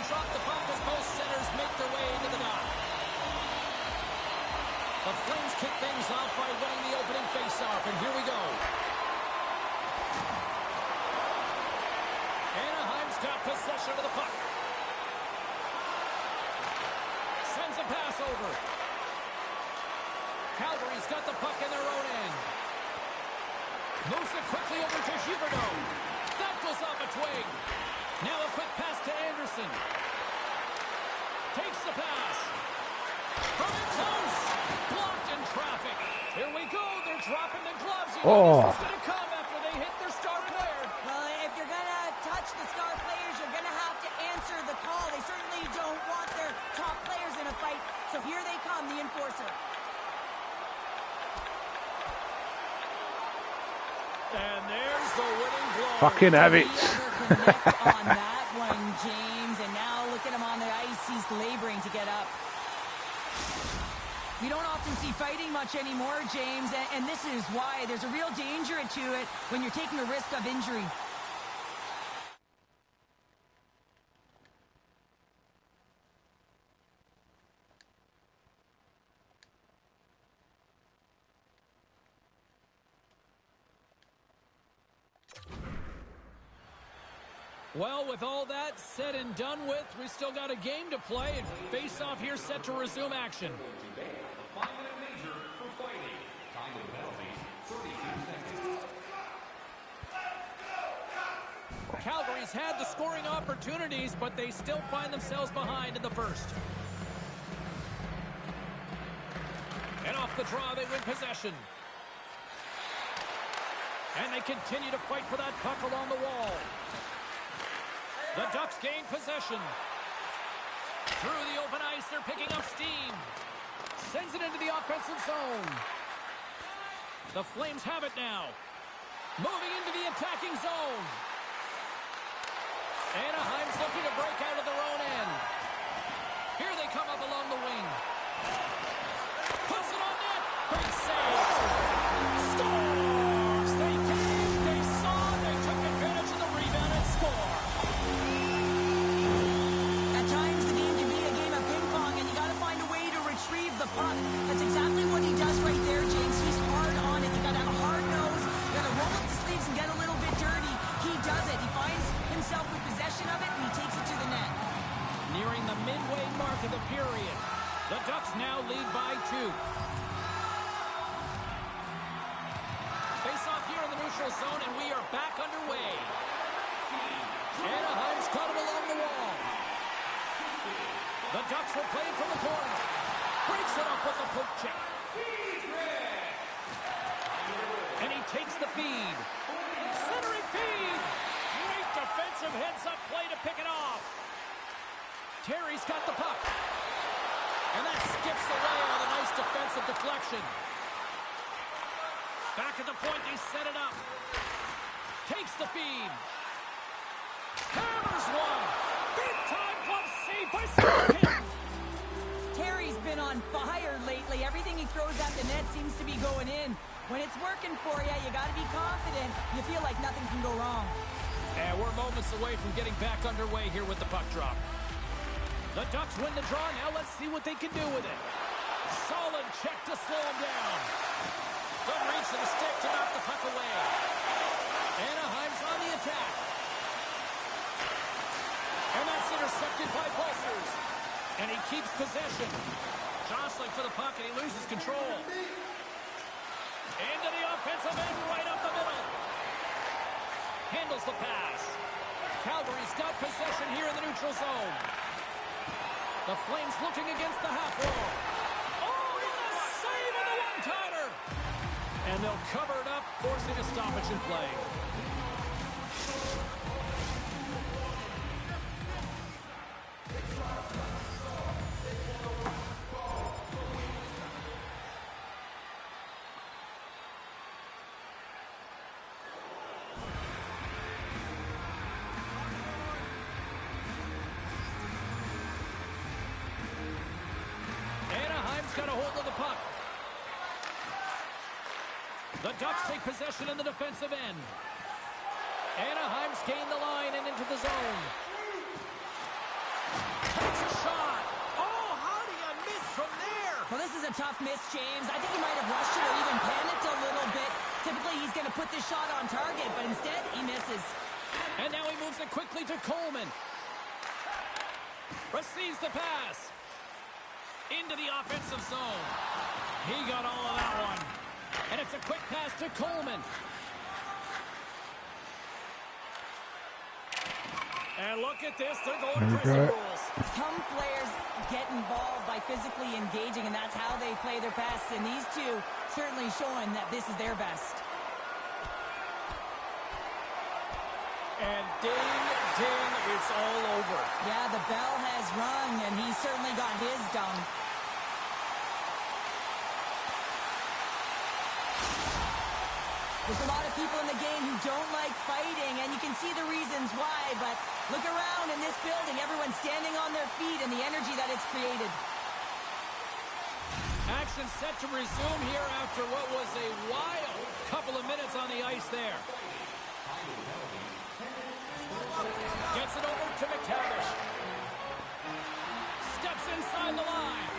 drop the puck as both centers make their way into the dot. The Flames kick things off by winning the opening faceoff, and here we go. Anaheim's got possession of the puck. Sends a pass over. Calgary's got the puck in their own end. Moves it quickly over to Huberdeau. That goes off a twig. Now a quick pass to Anderson. Takes the pass. From in close. Blocked in traffic. Here we go. They're dropping the gloves. You know this is going to come after they hit their star player. Well, if you're going to touch the star players, you're going to have to answer the call. They certainly don't want their top players in a fight. So here they come, the enforcer. And there's the winning blow. Fucking have it. On that one, James. And now look at him on the ice. He's laboring to get up. We don't often see fighting much anymore, James. And this is why. There's a real danger to it when you're taking a risk of injury. Well, with all that said and done with, we still got a game to play, and face-off here set to resume action. A 5-minute major for fighting. Time of penalties, 32 seconds. Calgary's had the scoring opportunities, but they still find themselves behind in the first. And off the draw, they win possession. And they continue to fight for that puck along the wall. The Ducks gain possession. Through the open ice, they're picking up steam. Sends it into the offensive zone. The Flames have it now. Moving into the attacking zone. Anaheim's looking to break out of their own end. Here they come up along the wing. Puts it on net. Great save. Scores! They came, they saw, they took advantage of the rebound and score. The puck. That's exactly what he does right there, James. He's hard on it. You gotta have a hard nose. You gotta roll up the sleeves and get a little bit dirty. He does it. He finds himself with possession of it, and he takes it to the net. Nearing the midway mark of the period. The Ducks now lead by 2. Face off here in the neutral zone, and we are back underway. Anaheim's got him along the wall. The Ducks will play it from the corner. Breaks it up with the poke check. And he takes the feed. Centering feed. Great defensive heads-up play to pick it off. Terry's got the puck. And that skips away on a nice defensive deflection. Back at the point, they set it up. Takes the feed. Hammers one. Big-time glove save by Sturgeon. Terry's been on fire lately. Everything he throws at the net seems to be going in. When it's working for you, you got to be confident. You feel like nothing can go wrong. And we're moments away from getting back underway here with the puck drop. The Ducks win the draw. Now let's see what they can do with it. Solid check to slow him down. Good reach to the stick to knock the puck away. Anaheim's on the attack. And that's intercepted by Pulsers. And he keeps possession. Jostling for the puck, and he loses control. Into the offensive end, right up the middle. Handles the pass. Calgary's got possession here in the neutral zone. The Flames looking against the half wall. Oh, he's a save on the one-timer. And they'll cover it up, forcing a stoppage in play. Got a hold of the puck. The Ducks take possession in the defensive end. Anaheim's gained the line and into the zone. miss, James. I think he might have rushed it or even panicked a little bit. Typically, he's going to put this shot on target, but instead, he misses. And now he moves it quickly to Coleman. Receives the pass. Into the offensive zone. He got all of that one. And it's a quick pass to Coleman. And look at this. They're going prison rules. Some players get involved by physically engaging, and that's how they play their best. And these two certainly showing that this is their best. And ding, ding, it's all over. Yeah, the bell has rung, and he certainly got his done. There's a lot of people in the game who don't like fighting, and you can see the reasons why, but look around in this building. Everyone's standing on their feet and the energy that it's created. Action set to resume here after what was a wild couple of minutes on the ice there. Gets it over to McTavish. Steps inside the line.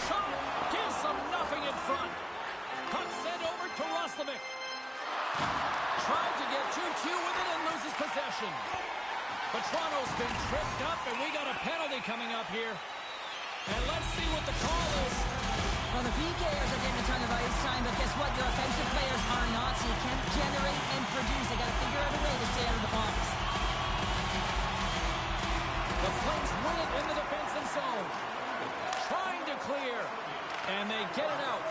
Shot gives them nothing in front. Puck sent over to Roslovic. Tried to get 2-2 with it and loses possession. But Toronto's been tripped up, and we got a penalty coming up here. And let's see what the call is. Well, the PKers are getting a ton of ice time, but guess what? Your offensive players are not, so you can't generate and produce. They got to figure out a way to stay out of the box. The Flames win it in the defensive zone. Trying to clear, and they get it out.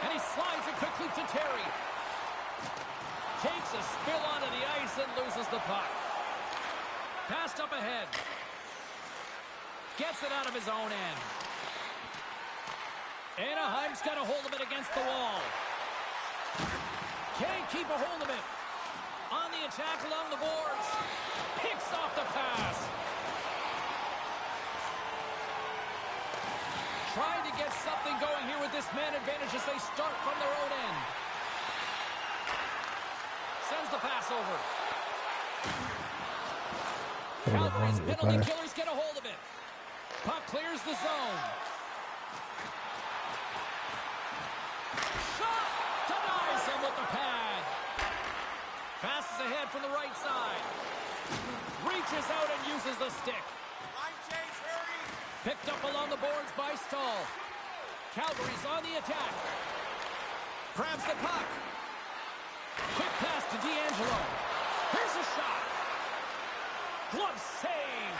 And he slides it quickly to Terry. Takes a spill onto the ice and loses the puck. Passed up ahead. Gets it out of his own end. Anaheim's got a hold of it against the wall. Can't keep a hold of it. On the attack along the boards. Picks off the pass. Trying to get something going here with this man advantage as they start from their own end. Sends the pass over. Calgary's penalty killers get a hold of it. Puck clears the zone. Shot! Denies him with the pad. Passes ahead from the right side. Reaches out and uses the stick. Picked up along the boards by Stahl. Calgary's on the attack. Grabs the puck. Quick pass to D'Angelo. Here's a shot. Glove save.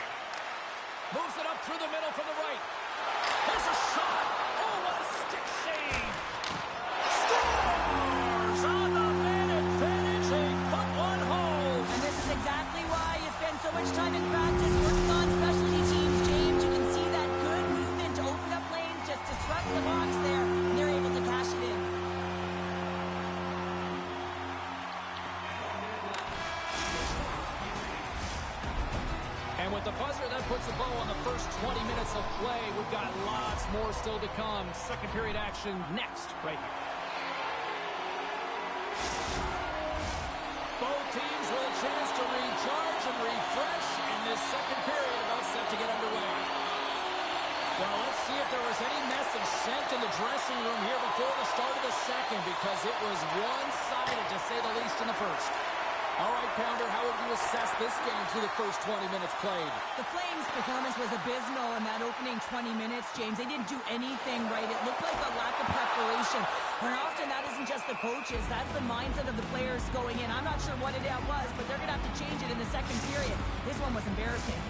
Moves it up through the middle from the right. There's a shot. Oh, what a stick save. Scores on the minute finish. They put one home. And this is exactly why you spend so much time in practice working on specialty teams, James. You can see that good movement to open up lanes, just disrupt the box there, and they're able to cash it in. And with the buzzer, that puts a bow on the first 20 minutes of play. We've got lots more still to come. Second period action next, right here. Both teams with a chance to recharge and refresh in this second period, about set to get underway. Well, let's see if there was any message sent in the dressing room here before the start of the second, because it was one-sided, to say the least, in the first. All right, Pounder, how would you assess this game through the first 20 minutes played? The Flames' performance was abysmal in that opening 20 minutes, James. They didn't do anything right. It looked like a lack of preparation. And often that isn't just the coaches. That's the mindset of the players going in. I'm not sure what it was, but they're going to have to change it in the second period. This one was embarrassing.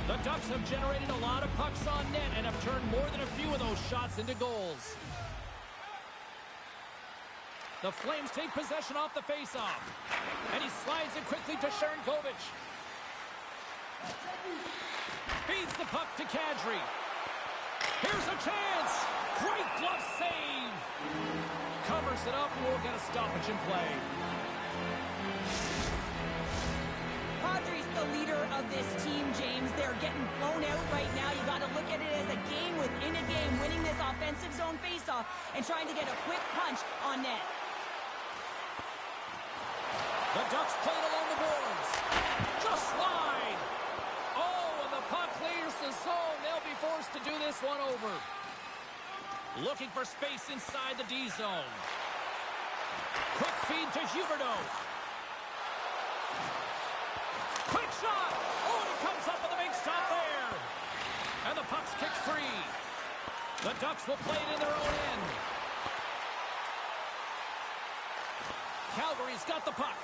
The Ducks have generated a lot of pucks on net and have turned more than a few of those shots into goals. The Flames take possession off the faceoff. And he slides it quickly to Sharangovich. Feeds the puck to Kadri. Here's a chance. Great glove save. Covers it up. We'll get a stoppage in play. Kadri's the leader of this team, James. They're getting blown out right now. You got to look at it as a game within a game, winning this offensive zone faceoff and trying to get a quick punch on net. The Ducks play it along the boards. Just wide. Oh, and the puck clears the zone. They'll be forced to do this one over. Looking for space inside the D zone. Quick feed to Huberdeau. Quick shot! Oh, and it comes up with a big stop there. And the puck's kicked free. The Ducks will play it in their own end. Calgary's got the puck.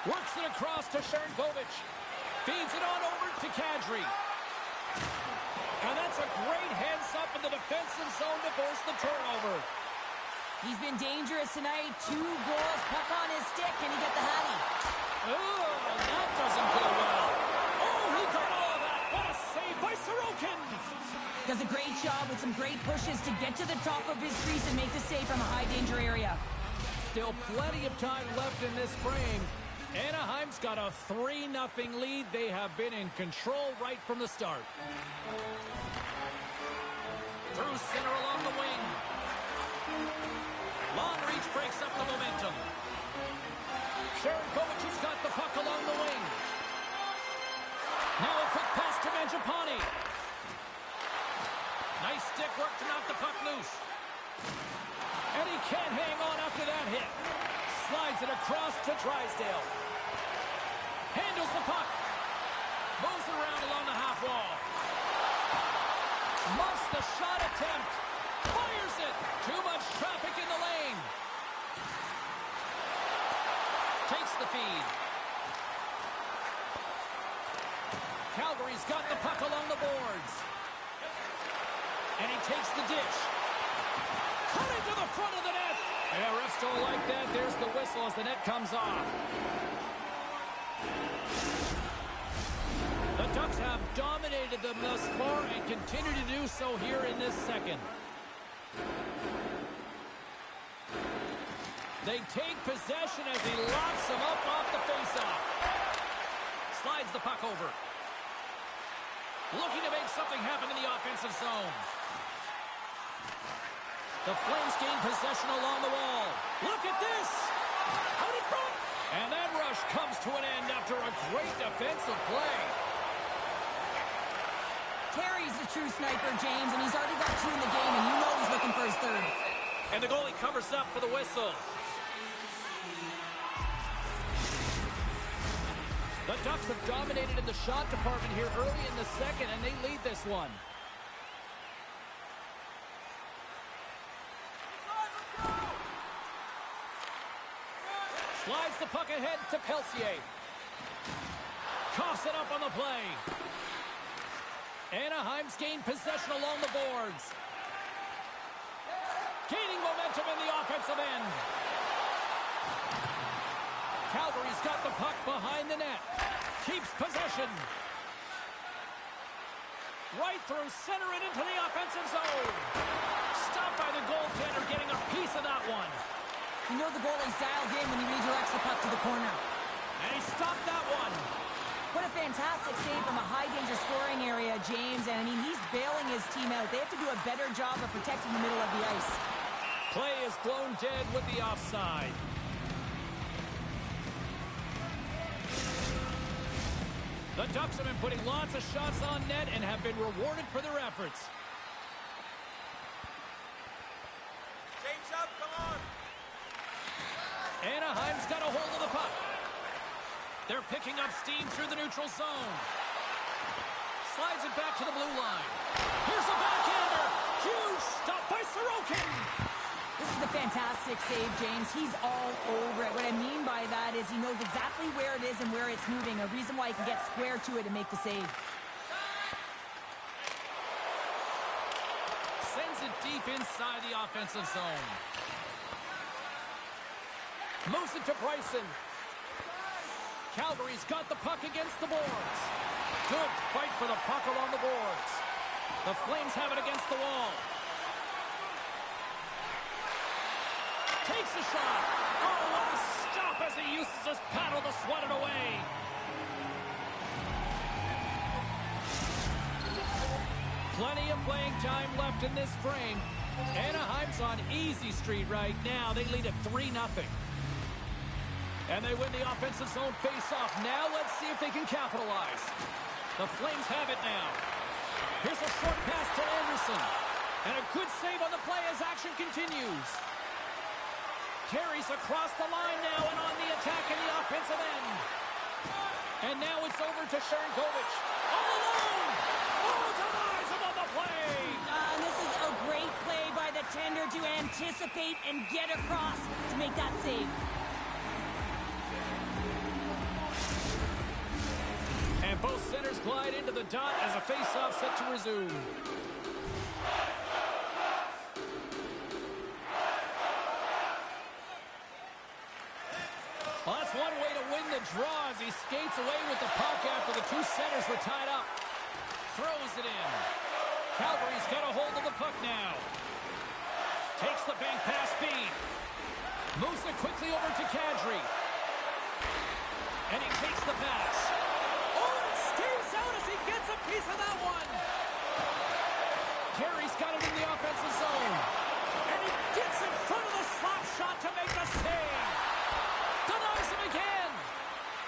Works it across to Sharangovich. Feeds it on over to Kadri. And that's a great heads-up in the defensive zone to force the turnover. He's been dangerous tonight. 2 goals, puck on his stick. Can he get the hattie? Oh, that doesn't go well. Oh, he got all of that. What a save by Sorokin. Does a great job with some great pushes to get to the top of his crease and make the save from a high-danger area. Still plenty of time left in this frame. Anaheim's got a 3-0 lead. They have been in control right from the start. Through center along the wing. Long reach breaks up the momentum. Sharangovich has got the puck along the wing. Now a quick pass to Mangiapane. Nice stick work to knock the puck loose. And he can't hang on after that hit. Slides it across to Drysdale. Handles the puck. Moves it around along the half wall. Muffs the shot attempt. Fires it. Too much traffic in the lane. Takes the feed. Calgary's got the puck along the boards. And he takes the dish. Cutting to the front of the net. Yeah, refs don't like that. There's the whistle as the net comes off. The Ducks have dominated them thus far and continue to do so here in this second. They take possession as he locks them up off the faceoff. Slides the puck over. Looking to make something happen in the offensive zone. The Flames gain possession along the wall. Look at this! Out in front! And that rush comes to an end after a great defensive play. Terry's a true sniper, James, and he's already got 2 in the game, and you know he's looking for his 3rd. And the goalie covers up for the whistle. The Ducks have dominated in the shot department here early in the second, and they lead this one. Slides the puck ahead to Peltier. Coughs it up on the play. Anaheim's gained possession along the boards. Gaining momentum in the offensive end. Calgary's got the puck behind the net. Keeps possession. Right through center and into the offensive zone. Stopped by the goaltender, getting a piece of that one. You know the goalie's dialed in when he redirects the puck to the corner. And he stopped that one. What a fantastic save from a high-danger scoring area, James. And, I mean, he's bailing his team out. They have to do a better job of protecting the middle of the ice. Play is blown dead with the offside. The Ducks have been putting lots of shots on net and have been rewarded for their efforts. James up, come on! Anaheim's got a hold of the puck. They're picking up steam through the neutral zone. Slides it back to the blue line. Here's a backhander. Huge stop by Sorokin. This is a fantastic save, James. He's all over it. What I mean by that is he knows exactly where it is and where it's moving. A reason why he can get square to it and make the save. Sends it deep inside the offensive zone. Moves it to Bryson. Calgary's got the puck against the boards. Good fight for the puck along the boards. The Flames have it against the wall. Takes a shot. Oh, what a stop as he uses his paddle to swat it away. Plenty of playing time left in this frame. Anaheim's on easy street right now. They lead at 3-0. And they win the offensive zone face-off. Now let's see if they can capitalize. The Flames have it now. Here's a short pass to Anderson. And a good save on the play as action continues. Carries across the line now and on the attack in the offensive end. And now it's over to Sharangovich. All alone! Oh, denies him on the play! This is a great play by the tender to anticipate and get across to make that save. And both centers glide into the dot as a face-off set to resume. Well, that's one way to win the draw as he skates away with the puck after the two centers were tied up. Throws it in. Calgary's got a hold of the puck now. Takes the bank pass feed. Moves it quickly over to Kadri. And he takes the pass. Oh, it stays out as he gets a piece of that one. Carey's got it in the offensive zone. And he gets in front of the slap shot to make the save. Denies him again.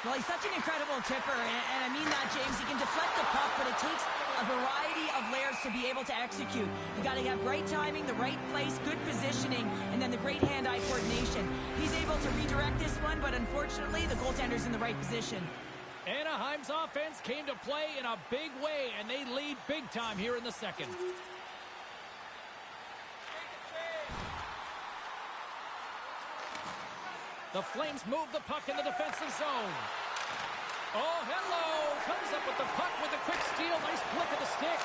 Well, he's such an incredible tipper, and I mean that, James. He can deflect the puck, but it takes a variety of layers to be able to execute. You got to have right timing, the right place, good positioning, and then the great hand-eye coordination. He's able to redirect this one, but unfortunately, the goaltender's in the right position. Anaheim's offense came to play in a big way, and they lead big time here in the second. The Flames move the puck in the defensive zone. Oh, hello. Comes up with the puck with a quick steal. Nice flick of the stick.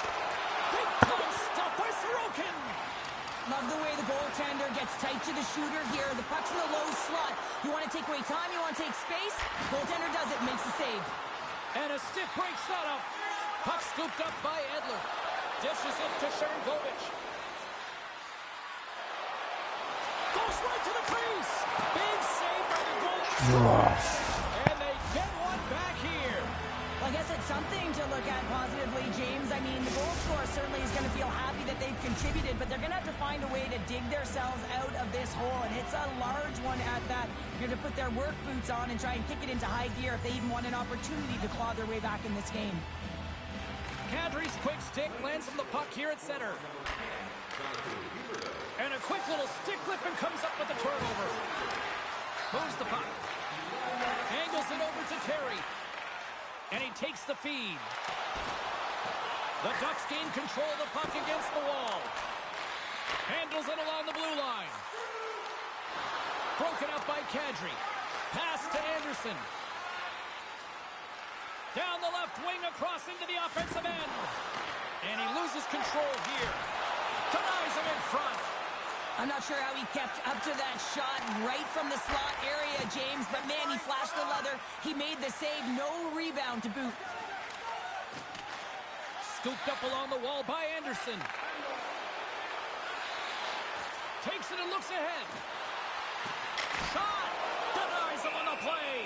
Big time stop by Sorokin. Love the way the goaltender gets tight to the shooter here. The puck's in the low slot. You want to take away time, you want to take space. Goaltender does it, makes the save. And a stick breaks that up. Puck scooped up by Edler. Dishes it to Sharangovich. Goes right to the crease. Big save by the goaltender. And they get one back here. Well, I guess it's something to look at positively, James. I mean, the goal scorer certainly is going to feel happy that they've contributed, but they're going to have to find a way to dig themselves out of this hole, and it's a large one at that. They're going to put their work boots on and try and kick it into high gear if they even want an opportunity to claw their way back in this game. Kadri's quick stick lands on the puck here at center. And a quick little stick lift and comes up with a turnover. Moves the puck. Angles it over to Terry. And he takes the feed. The Ducks gain control of the puck against the wall. Handles it along the blue line. Broken up by Kadri. Pass to Anderson. Down the left wing across into the offensive end. And he loses control here. Denies him in front. I'm not sure how he kept up to that shot right from the slot area, James, but man, he flashed the leather. He made the save, no rebound to boot. Scooped up along the wall by Anderson. Takes it and looks ahead. Shot! Denies him on the play.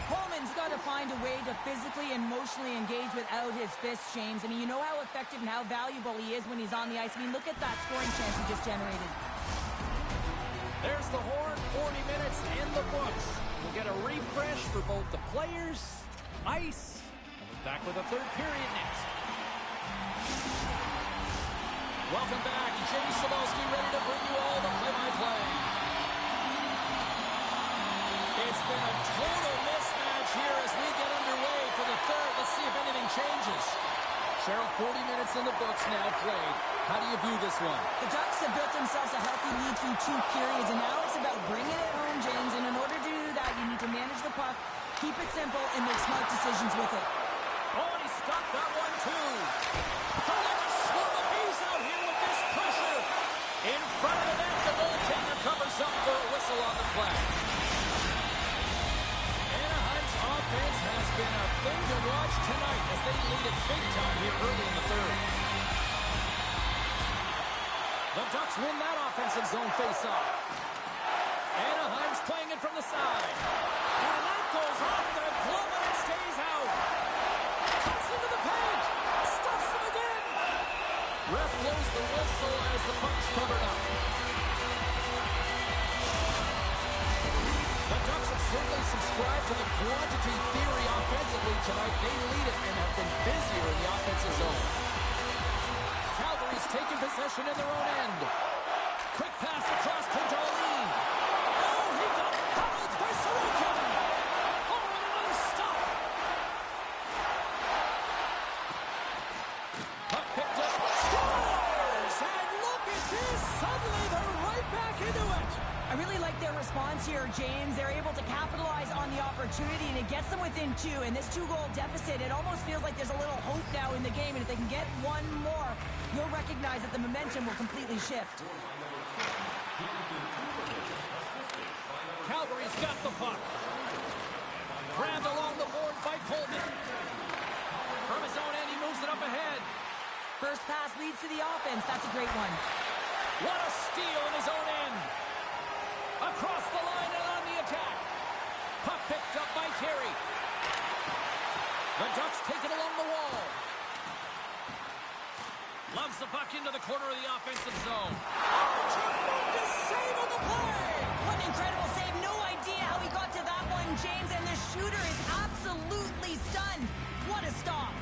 Coleman's got to find a way to physically and emotionally engage without his fists, James. I mean, you know how effective and how valuable he is when he's on the ice. I mean, look at that scoring chance he just generated. There's the horn, 40 minutes in the books. We'll get a refresh for both the players, ice, and we're back with a third period next. Welcome back. James Cebulski ready to bring you all the play-by-play. It's been a total mismatch here as we get underway for the third. Let's see if anything changes. Cheryl, 40 minutes in the books now played. How do you view this one? The Ducks have built themselves a healthy lead through 2 periods, and now it's about bringing it home, James. And in order to do that, you need to manage the puck, keep it simple, and make smart decisions with it. Oh, and he stopped that one, too. Oh, like a swarm of bees out here with this pressure. In front of the net, the goaltender covers up for a whistle on the flag. Anaheim's offense has been a thing to watch tonight as they lead it big time here early in the third. The Ducks win that offensive zone faceoff. Anaheim's playing it from the side. And that goes off the glove and it stays out. Cuts into the paint. Stuffs him again. Ref blows the whistle as the puck's covered up. The Ducks have certainly subscribed to the quantity theory offensively tonight. They lead it and have been busier in the offensive zone. Calgary's taken possession in their own end. Quick pass across to Darlene. Oh, he got hobbled by Sorokin. Oh, and another stop. Puck picked up. Scores! And look at this. Suddenly they're right back into it. I really like their response here, James. They're able to capitalize on the opportunity, and it gets them within two. And this two-goal deficit, it almost feels like there's a little hope now in the game. And if they can get one more, you'll recognize that the momentum will completely shift. Calgary's got the puck. Grabbed along the board by Coleman. From his own end, he moves it up ahead. First pass leads to the offense. That's a great one. What a steal in his own end. Across the line and on the attack. Puck picked up by Terry. The Ducks take it along the wall. Loves the puck into the corner of the offensive zone. Oh, tremendous save on the play. What an incredible save. No idea how he got to that one, James. And the shooter is absolutely stunned. What a stop.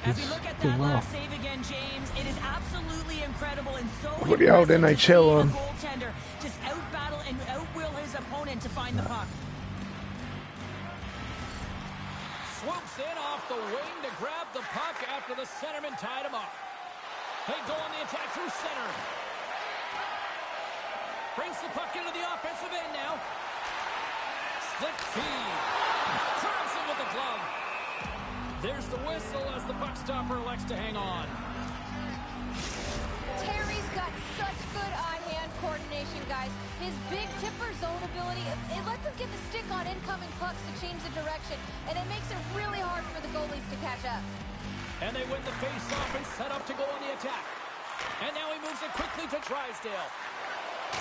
As we look at that last save again, James, it is absolutely incredible and so impressive to see a goaltender just out-battle and out-will his opponent to find the puck. Swoops in off the wing to grab the puck after the centerman tied him up. They go on the attack through center. Brings the puck into the offensive end now. Slip feed. Grabs him with the glove. There's the whistle as the puck stopper elects to hang on. Terry's got such good eye-hand coordination, guys. His big tipper zone ability, it lets him get the stick on incoming pucks to change the direction, and it makes it really hard for the goalies to catch up. And they win the face-off and set up to go on the attack. And now he moves it quickly to Drysdale.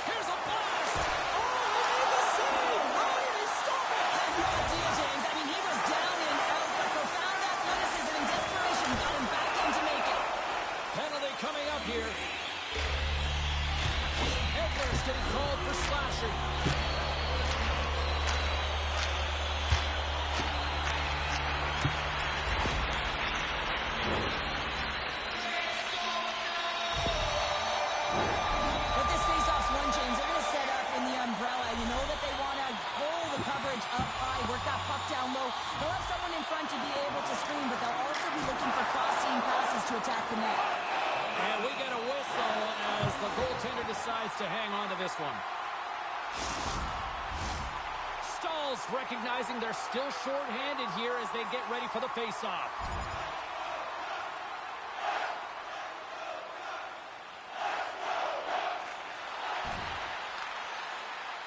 Here's a blast! Oh, he made the save! How did he stop it? I have no idea, James. I mean, he was down and out, but profound athleticism and desperation got him back in to make it. Penalty coming up here. Edler's getting called for slashing. But this face-off's won, James. They're going to set up in the umbrella. You know that they want to pull the coverage up high, work that puck down low. They'll have someone in front to be able to screen, but they'll also be looking for cross-seam passes to attack the net. And we get a whistle as the goaltender decides to hang on to this one. Stahl's recognizing they're still short-handed here as they get ready for the face-off.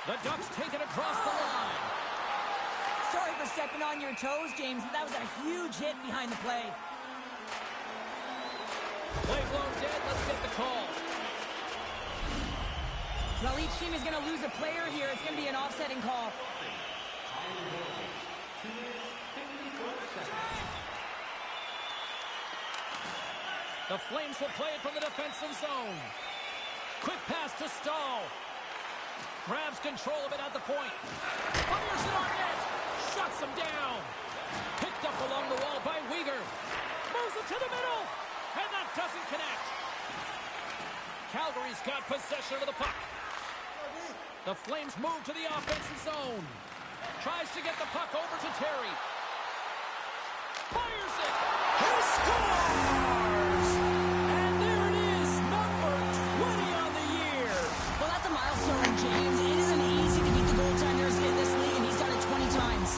The Ducks take it across the line. Sorry for stepping on your toes, James, but that was a huge hit behind the play. Play blown dead. Let's get the call. Well, each team is going to lose a player here. It's going to be an offsetting call. The Flames will play it from the defensive zone. Quick pass to Stahl. Grabs control of it at the point. Fires it on net. Shuts him down. Picked up along the wall by Weegar. Moves it to the middle. And that doesn't connect. Calgary's got possession of the puck. The Flames move to the offensive zone. Tries to get the puck over to Terry. Fires it. He scores! And there it is, number 20 on the year. Well, that's a milestone, James. It isn't easy to beat the goaltenders in this league, and he's done it 20 times.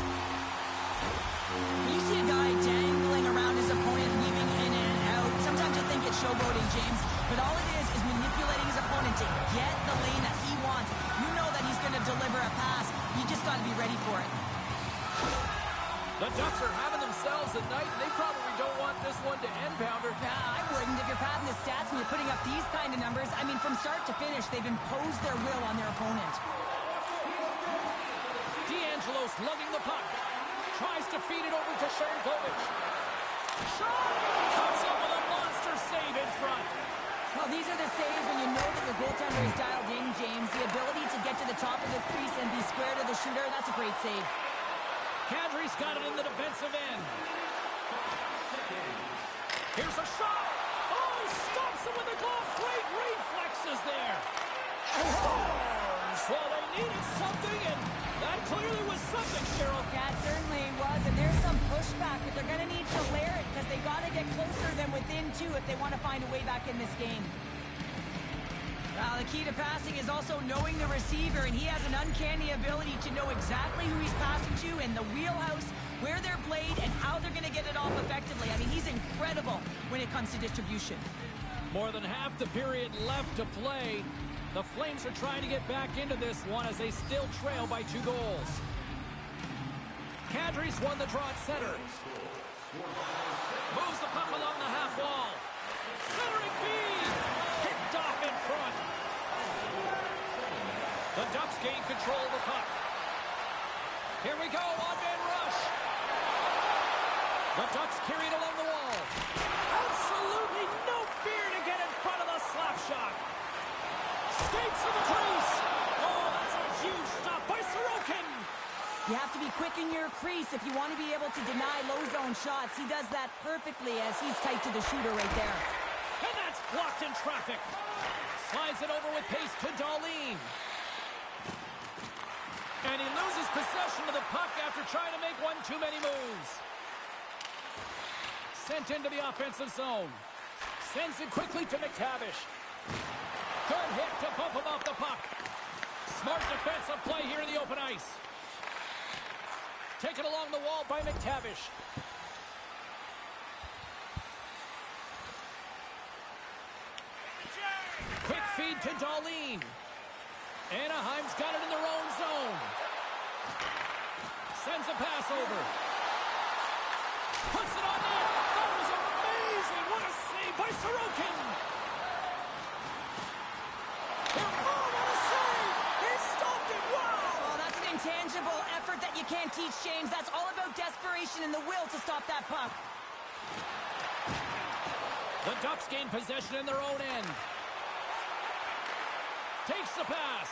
When you see a guy dangling around his opponent, weaving in and out, sometimes you think it's showboating, James, but all it is manipulating his opponent to get the lane that he wants. You know that he's going to deliver a pass. You just got to be ready for it. The Ducks are having themselves a night, and they probably don't want this one to end, Pounder. I wouldn't. If you're padding the stats and you're putting up these kind of numbers, I mean, from start to finish, they've imposed their will on their opponent. D'Angelo's lugging the puck. Tries to feed it over to Sharangovich. Shot! Comes up with a monster save in front. Well, these are the saves when you know that your goaltender is dialed in, James. The ability to get to the top of the crease and be square to the shooter, that's a great save. Kadri's got it in the defensive end. Here's a shot. Oh, he stops him with the glove. Great reflexes there. Scores. Well, they needed something, and that clearly was something, Cheryl. That certainly was, and there's some pushback, but they're going to need to layer it because they got to get closer than within two if they want to find a way back in this game. The key to passing is also knowing the receiver, and he has an uncanny ability to know exactly who he's passing to and the wheelhouse, where they're played, and how they're going to get it off effectively. I mean, he's incredible when it comes to distribution. More than half the period left to play. The Flames are trying to get back into this one as they still trail by 2 goals. Kadri's won the draw at center. Moves the puck along the half wall. Centering feed. Picked off in front. The Ducks gain control of the puck. Here we go, on-man rush. The Ducks carry it along the wall. Absolutely no fear to get in front of the slap shot. Skates to the crease. Oh, that's a huge stop by Sorokin. You have to be quick in your crease if you want to be able to deny low zone shots. He does that perfectly as he's tight to the shooter right there. And that's blocked in traffic. Slides it over with pace to Dahlin. And he loses possession of the puck after trying to make one too many moves. Sent into the offensive zone. Sends it quickly to McTavish. Good hit to bump him off the puck. Smart defensive play here in the open ice. Taken along the wall by McTavish. Quick feed to Dahlin. Anaheim's got it in their own zone. Sends a pass over. Puts it on net. That was amazing. What a save by Sorokin. Oh, what a save. He stopped it. Wow. Oh, that's an intangible effort that you can't teach, James. That's all about desperation and the will to stop that puck. The Ducks gain possession in their own end. Takes the pass.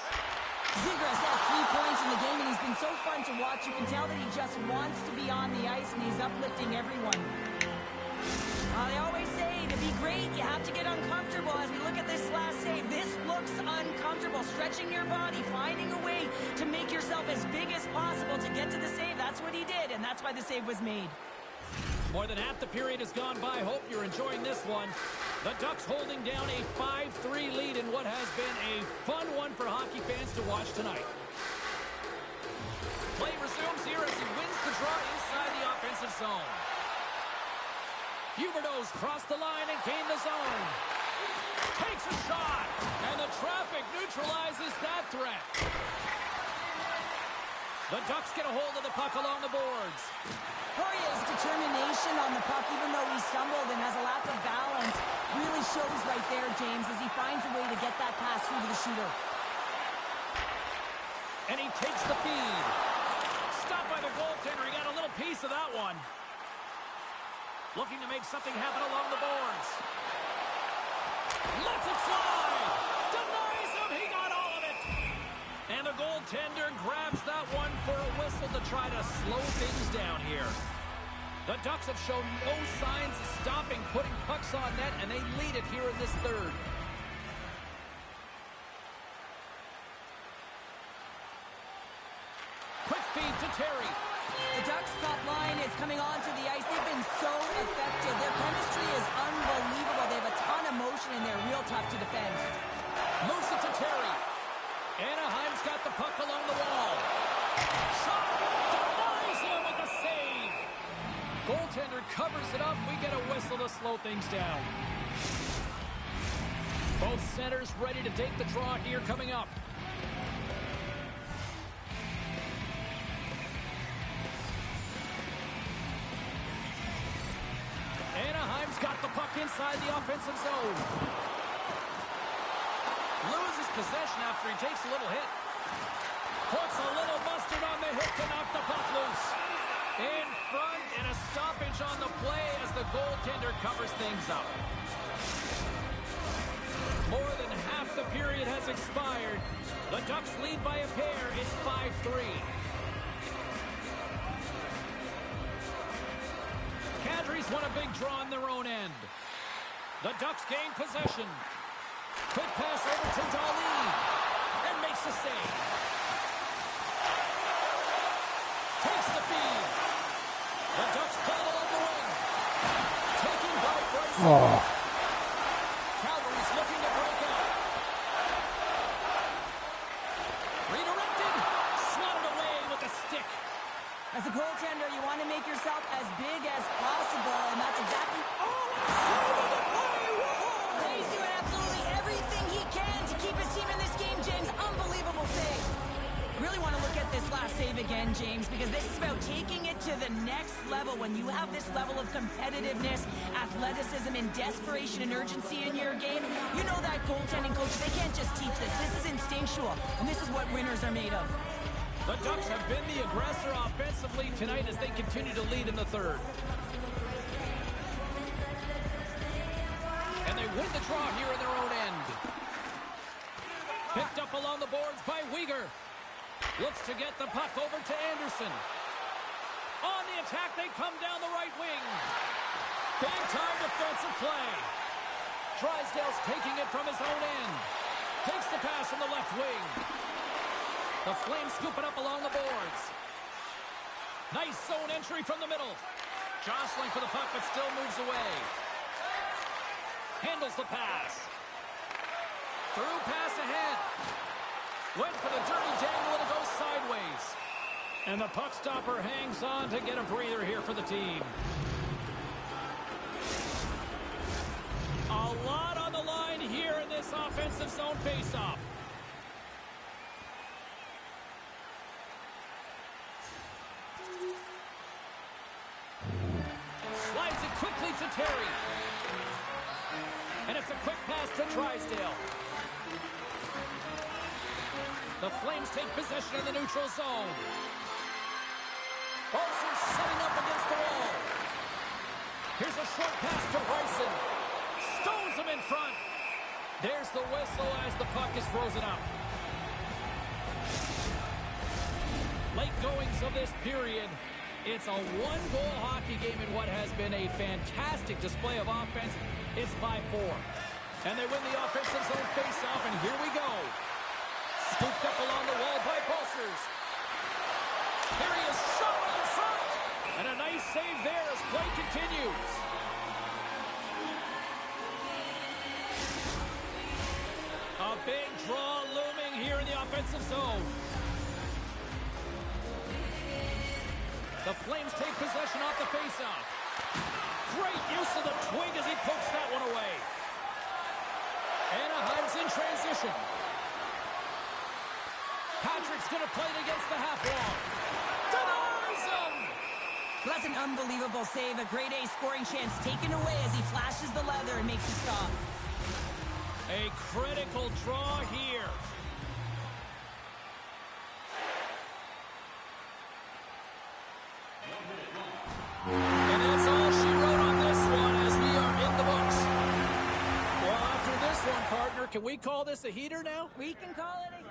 Zegras has 3 points in the game, and he's been so fun to watch. You can tell that he just wants to be on the ice, and he's uplifting everyone. They always say to be great, you have to get uncomfortable. As we look at this last save, this looks uncomfortable. Stretching your body, finding a way to make yourself as big as possible to get to the save. That's what he did, and that's why the save was made. More than half the period has gone by. Hope you're enjoying this one. The Ducks holding down a 5-3 lead in what has been a fun one for hockey fans to watch tonight. Play resumes here as he wins the draw inside the offensive zone. Huberdeau's crossed the line and gained the zone. Takes a shot, and the traffic neutralizes that threat. The Ducks get a hold of the puck along the boards. Poirier's determination on the puck, even though he stumbled and has a lack of balance, really shows right there, James, as he finds a way to get that pass through to the shooter. And he takes the feed. Stopped by the goaltender. He got a little piece of that one. Looking to make something happen along the boards. Lets it slide. Denies him. He got all of it. And the goaltender grabs that one for a whistle to try to slow things down here. The Ducks have shown no signs of stopping, putting pucks on net, and they lead it here in this third. Quick feed to Terry. The Ducks' top line is coming onto the ice. They've been so effective. Their chemistry is unbelievable. They have a ton of motion, and they're real tough to defend. Moves it to Terry. Anaheim's got the puck along the wall. Shot! Denies him with the save! Goaltender covers it up. We get a whistle to slow things down. Both centers ready to take the draw here coming up. Anaheim's got the puck inside the offensive zone. Loses possession after he takes a little hit. Puts a little mustard on the hit to knock the puck loose. In front, and a stoppage on the play as the goaltender covers things up. More than half the period has expired. The Ducks lead by a pair. It's 5-3. Cadres won a big draw on their own end. The Ducks gain possession. Quick pass over to Darlene. And makes the save. Takes the feed. The Ducks play it along the wing. Taken by Bryson. Calgary's looking to break out. Redirected. Swatted away with a stick. As a goaltender, you want to make yourself as big as possible, and that's exactly... He's doing absolutely everything he can to keep his team in this game, James. Unbelievable save. Really want to look at this last save again, James, because this is about taking it to the next level. When you have this level of competitiveness, athleticism, and desperation and urgency in your game, you know that goaltending coaches, they can't just teach this. This is instinctual, and this is what winners are made of. The Ducks have been the aggressor offensively tonight as they continue to lead in the third. And they win the draw here in their own end. Picked up along the boards by Weegar. Looks to get the puck over to Anderson. On the attack, they come down the right wing. Big-time defensive play. Drysdale's taking it from his own end. Takes the pass from the left wing. The Flames scoop it up along the boards. Nice zone entry from the middle. Jostling for the puck, but still moves away. Handles the pass. Through pass ahead. Went for the dirty dangle, and it goes sideways. And the puck stopper hangs on to get a breather here for the team. A lot on the line here in this offensive zone faceoff. Slides it quickly to Terry. And it's a quick pass to Drysdale. The Flames take possession in the neutral zone. Bolser setting up against the wall. Here's a short pass to Bryson. Stones him in front. There's the whistle as the puck is frozen up. Late goings of this period. It's a one-goal hockey game in what has been a fantastic display of offense. It's 5-4. And they win the offensive zone face-off, and here we go. Scooped up along the wall by Bolsers. Here he is, shot in front. And a nice save there as play continues. A big draw looming here in the offensive zone. The Flames take possession off the faceoff. Great use of the twig as he pokes that one away. Anaheim's in transition. Patrick's going to play it against the half wall. Denies him! That's an unbelievable save. A grade A scoring chance taken away as he flashes the leather and makes the stop. A critical draw here. And that's all she wrote on this one as we are in the books. Well, after this one, partner, can we call this a heater now? We can call it a...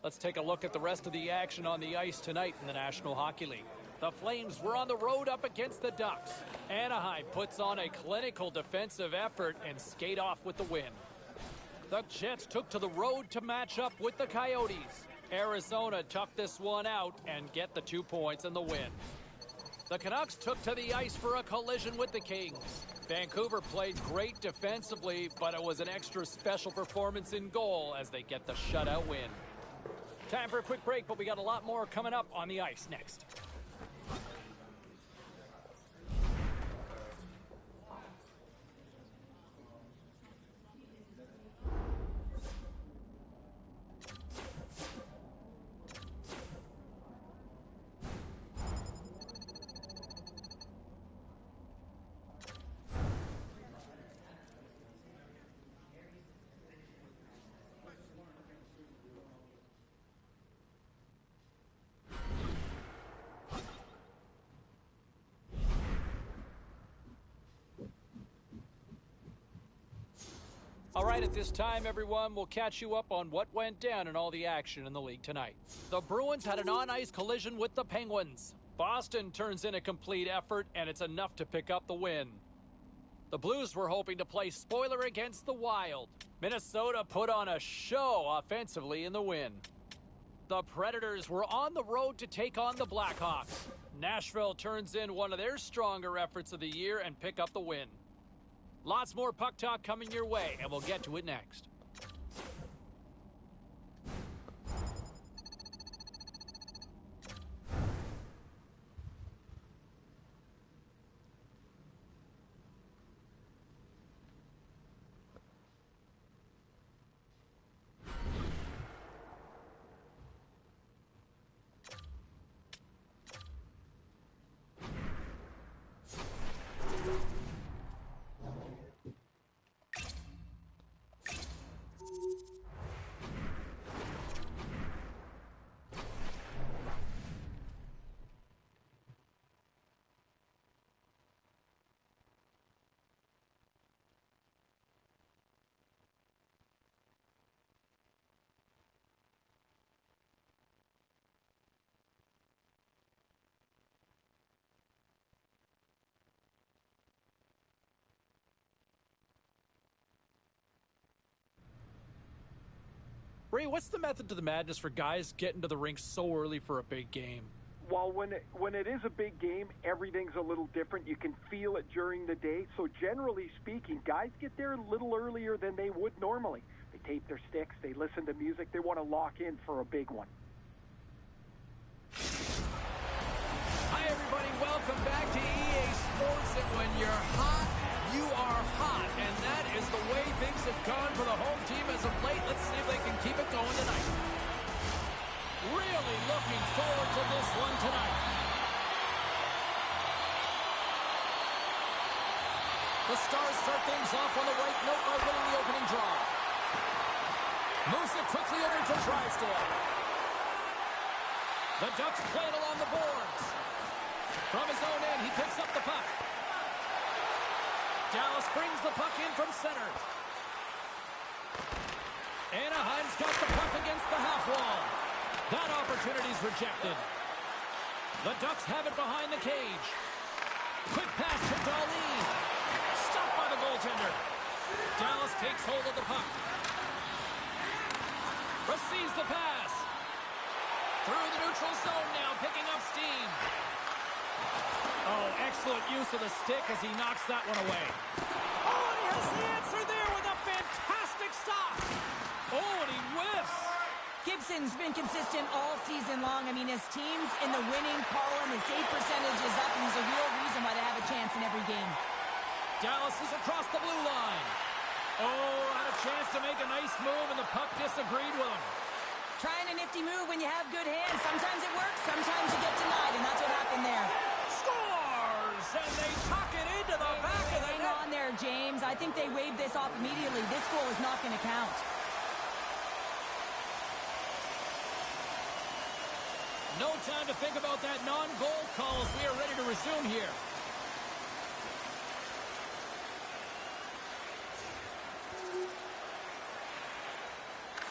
Let's take a look at the rest of the action on the ice tonight in the National Hockey League. The Flames were on the road up against the Ducks. Anaheim puts on a clinical defensive effort and skate off with the win. The Jets took to the road to match up with the Coyotes. Arizona toughed this one out and get the 2 points and the win. The Canucks took to the ice for a collision with the Kings. Vancouver played great defensively, but it was an extra special performance in goal as they get the shutout win. Time for a quick break, but we got a lot more coming up on the ice next. All right, at this time, everyone, we'll catch you up on what went down in all the action in the league tonight. The Bruins had an on-ice collision with the Penguins. Boston turns in a complete effort, and it's enough to pick up the win. The Blues were hoping to play spoiler against the Wild. Minnesota put on a show offensively in the win. The Predators were on the road to take on the Blackhawks. Nashville turns in one of their stronger efforts of the year and pick up the win. Lots more puck talk coming your way, and we'll get to it next. Ray, what's the method to the madness for guys getting to the rink so early for a big game? Well, when it is a big game, everything's a little different. You can feel it during the day. So generally speaking, guys get there a little earlier than they would normally. They tape their sticks, they listen to music, they want to lock in for a big one. Hi, everybody. Welcome back to EA Sports. And when you're hot, you are hot. And that is the way things have gone for the home team as of late. Let's see if they can keep it going tonight. Really looking forward to this one tonight. The Stars start things off on the right note by winning the opening draw. Moves it quickly over to Drysdale. The Ducks play it along the boards. From his own end, he picks up the puck. Dallas brings the puck in from center. Anaheim's got the puck against the half wall. That opportunity's rejected. The Ducks have it behind the cage. Quick pass to Dahlin. Stopped by the goaltender. Dallas takes hold of the puck. Receives the pass. Through the neutral zone now, picking up steam. Oh, excellent use of the stick as he knocks that one away. Oh, and he has the answer there with a fantastic stop. Oh, and he whiffs. Gibson's been consistent all season long. I mean, his team's in the winning column. His save percentage is up, and he's a real reason why they have a chance in every game. Dallas is across the blue line. Oh, had a chance to make a nice move, and the puck disagreed with him. Trying a nifty move when you have good hands. Sometimes it works, sometimes you get denied, and that's what happened there. Scores! And they tuck it into the back of the net. Hang on there, James. I think they waved this off immediately. This goal is not going to count. No time to think about that non-goal call as we are ready to resume here.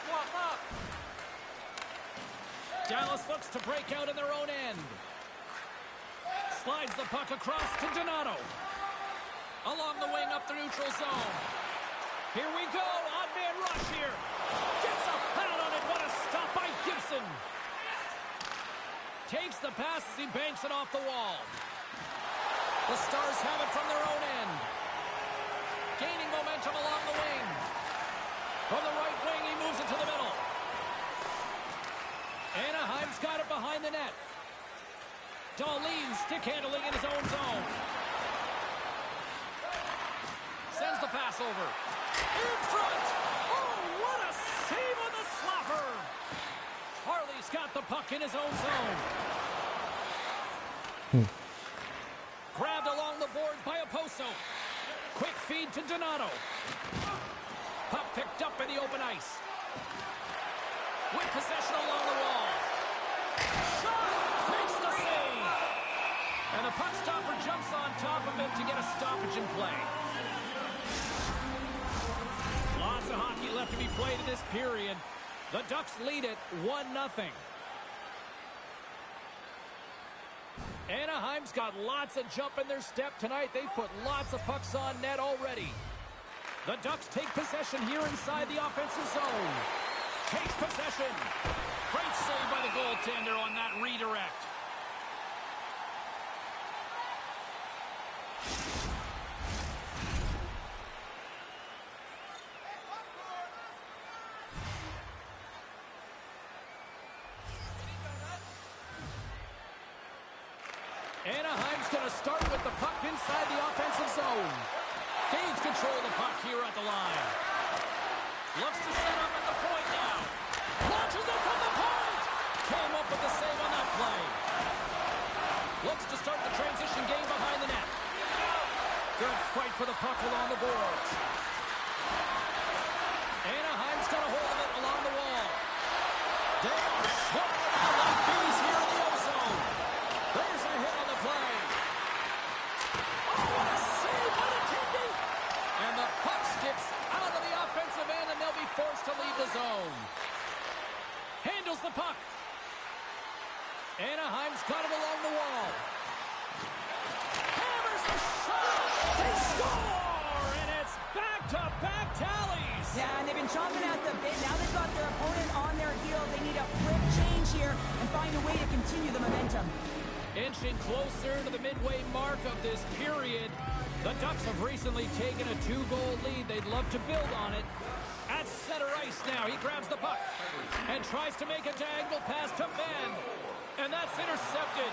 Swap up. Dallas looks to break out in their own end. Slides the puck across to Donato. Along the wing up the neutral zone. Here we go. On one-man rush here. Gets a pad on it. What a stop by Gibson. Takes the pass as he banks it off the wall. The Stars have it from their own end. Gaining momentum along the wing. From the right wing, he moves it to the middle. Anaheim's got it behind the net. Dahlin stick handling in his own zone. Sends the pass over. In front! Oh, what a save on the slapper! Harley's got the puck in his own zone. Grabbed along the boards by Oposo. Quick feed to Donato. Puck picked up in the open ice. With possession along the wall. Shot! Makes the save! And the puck stopper jumps on top of him to get a stoppage in play. Lots of hockey left to be played in this period. The Ducks lead it 1-0. Anaheim's got lots of jump in their step tonight. They've put lots of pucks on net already. The Ducks take possession here inside the offensive zone. Takes possession. Great save by the goaltender on that redirect. Anaheim's going to start with the puck inside the offensive zone. Gains control of the puck here at the line. Looks to set up at the point now. Launches it from the point. Came up with the save on that play. Looks to start the transition game behind the net. Good fight for the puck along the boards. Anaheim's got a hold of it along the wall. They are swarming out like bees here in the O-zone. There's a hit on the play. Oh, what a save by the Tindy! And the puck skips out of the offensive end, and they'll be forced to leave the zone. Handles the puck. Anaheim's got it along the wall. Hammers the shot! They score! And it's back-to-back tallies! Yeah, and they've been chomping at the bit. Now they've got their opponent on their heel. They need a quick change here and find a way to continue the momentum. Inching closer to the midway mark of this period. The Ducks have recently taken a 2-goal lead. They'd love to build on it. At center ice now, he grabs the puck and tries to make a diagonal pass to Ben. And that's intercepted.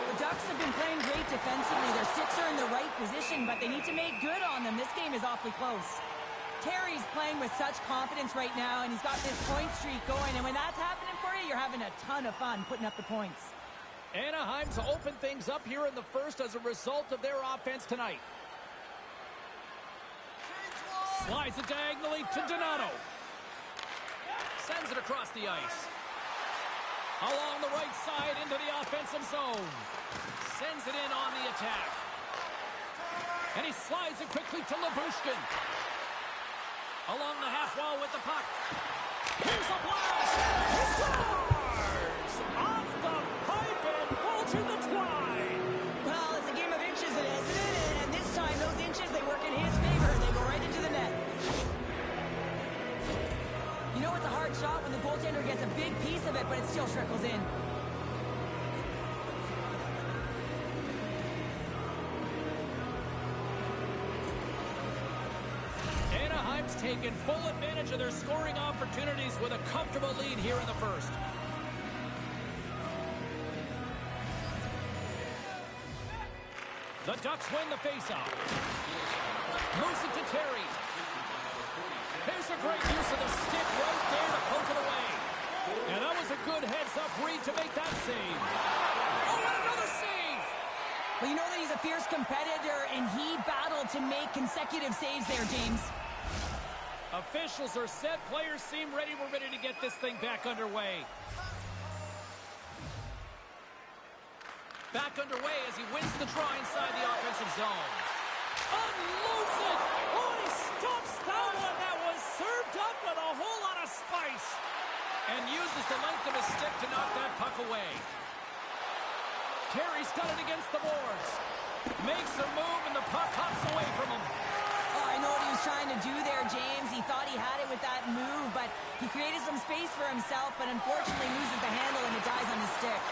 The Ducks have been playing great defensively. Their six are in the right position, but they need to make good on them. This game is awfully close. Terry's playing with such confidence right now, and he's got this point streak going. And when that's happening for you, you're having a ton of fun putting up the points. Anaheim's opened things up here in the first as a result of their offense tonight. Slides it diagonally to Donato. Sends it across the ice. Along the right side into the offensive zone. Sends it in on the attack. And he slides it quickly to Lyubushkin. Along the half wall with the puck. Here's a blast! He scores! Off the pipe and bulging the twine. Well, it's a game of inches, it is, isn't it? And this time, those inches, they work in his favor. They go right into the net. You know it's a hard shot when the goaltender gets a big piece of it, but it still trickles in. Anaheim's taken full advantage of their scoring opportunities with a comfortable lead here in the first. The Ducks win the faceoff. Moves it to Terry. Here's a great use of the stick right there to poke it away. And that was a good heads-up read to make that save. Oh, and another save! Well, you know that he's a fierce competitor, and he battled to make consecutive saves there, James. Officials are set. Players seem ready. We're ready to get this thing back underway. Back underway as he wins the draw inside the offensive zone. Unloads it! Oh, he stops that one. That was served up with a whole lot of spice. And uses the length of his stick to knock that puck away. Terry's got it against the boards. Makes a move and the puck hops away from him. And know what he was trying to do there, James. He thought he had it with that move, but he created some space for himself, but unfortunately loses the handle and it dies on his stick.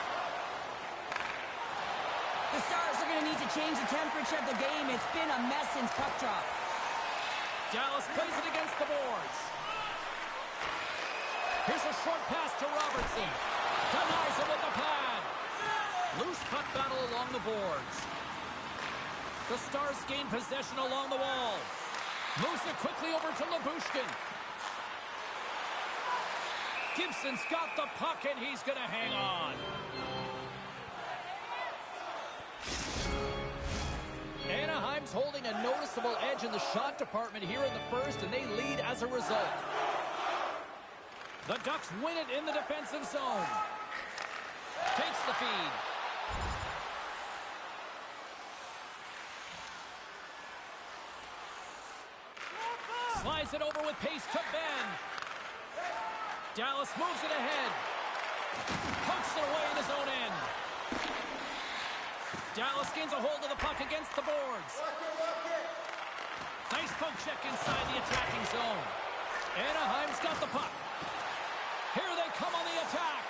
The Stars are going to need to change the temperature of the game. It's been a mess since puck drop. Dallas plays it against the boards. Here's a short pass to Robertson. Denies him with the pad. Loose puck battle along the boards. The Stars gain possession along the wall. Moves it quickly over to Lyubushkin. Gibson's got the puck, and he's going to hang on. Anaheim's holding a noticeable edge in the shot department here in the first, and they lead as a result. The Ducks win it in the defensive zone. Takes the feed. Slides it over with pace to Ben. Dallas moves it ahead. Punks it away in his own end. Dallas gains a hold of the puck against the boards. Nice poke check inside the attacking zone. Anaheim's got the puck. Here they come on the attack.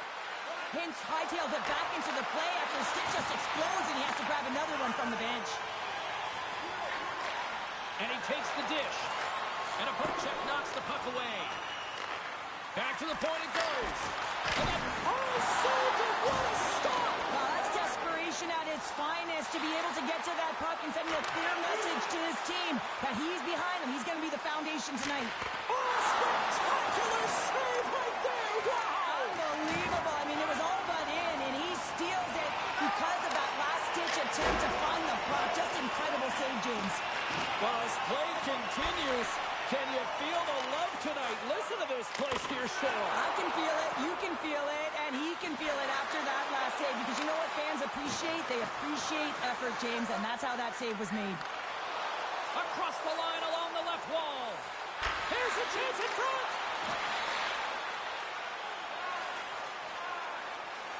Hintz hightails it back into the play after his stick just explodes and he has to grab another one from the bench. And he takes the dish. And a poke check knocks the puck away. Back to the point it goes. And then, saved it! What a stop! Well, that's desperation at its finest to be able to get to that puck and sending a clear message to his team that he's behind him. He's going to be the foundation tonight. Spectacular save right there! Wow! Unbelievable. I mean, it was all but in, and he steals it because of that last-ditch attempt to find the puck. Just incredible save, James. Well, as play continues, can you feel the love tonight? Listen to this place here, Cheryl. I can feel it, you can feel it, and he can feel it after that last save. Because you know what fans appreciate? They appreciate effort, James, and that's how that save was made. Across the line along the left wall. Here's a chance in front.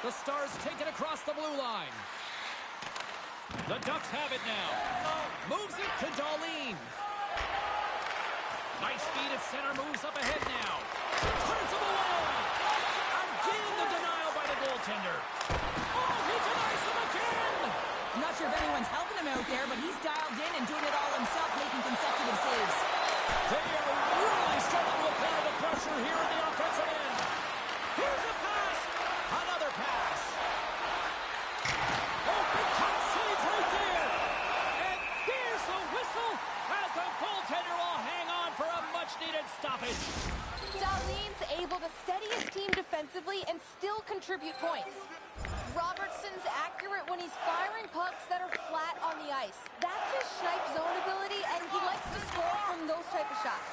The Stars take it across the blue line. The Ducks have it now. Moves it to Dahlin. Nice speed at center, moves up ahead now. Turns him away. Again, the denial by the goaltender. Oh, he denies him again. I'm not sure if anyone's helping him out there, but he's dialed in and doing it all himself, making consecutive saves. They are really starting to apply the pressure here in the offensive end. Here's a pass. Another pass. Oh, big time save right there. And there's a whistle as the goaltender will hang on for a much-needed stoppage. Dahlin's able to steady his team defensively and still contribute points. Robertson's accurate when he's firing pucks that are flat on the ice. That's his snipe zone ability, and he likes to score from those type of shots.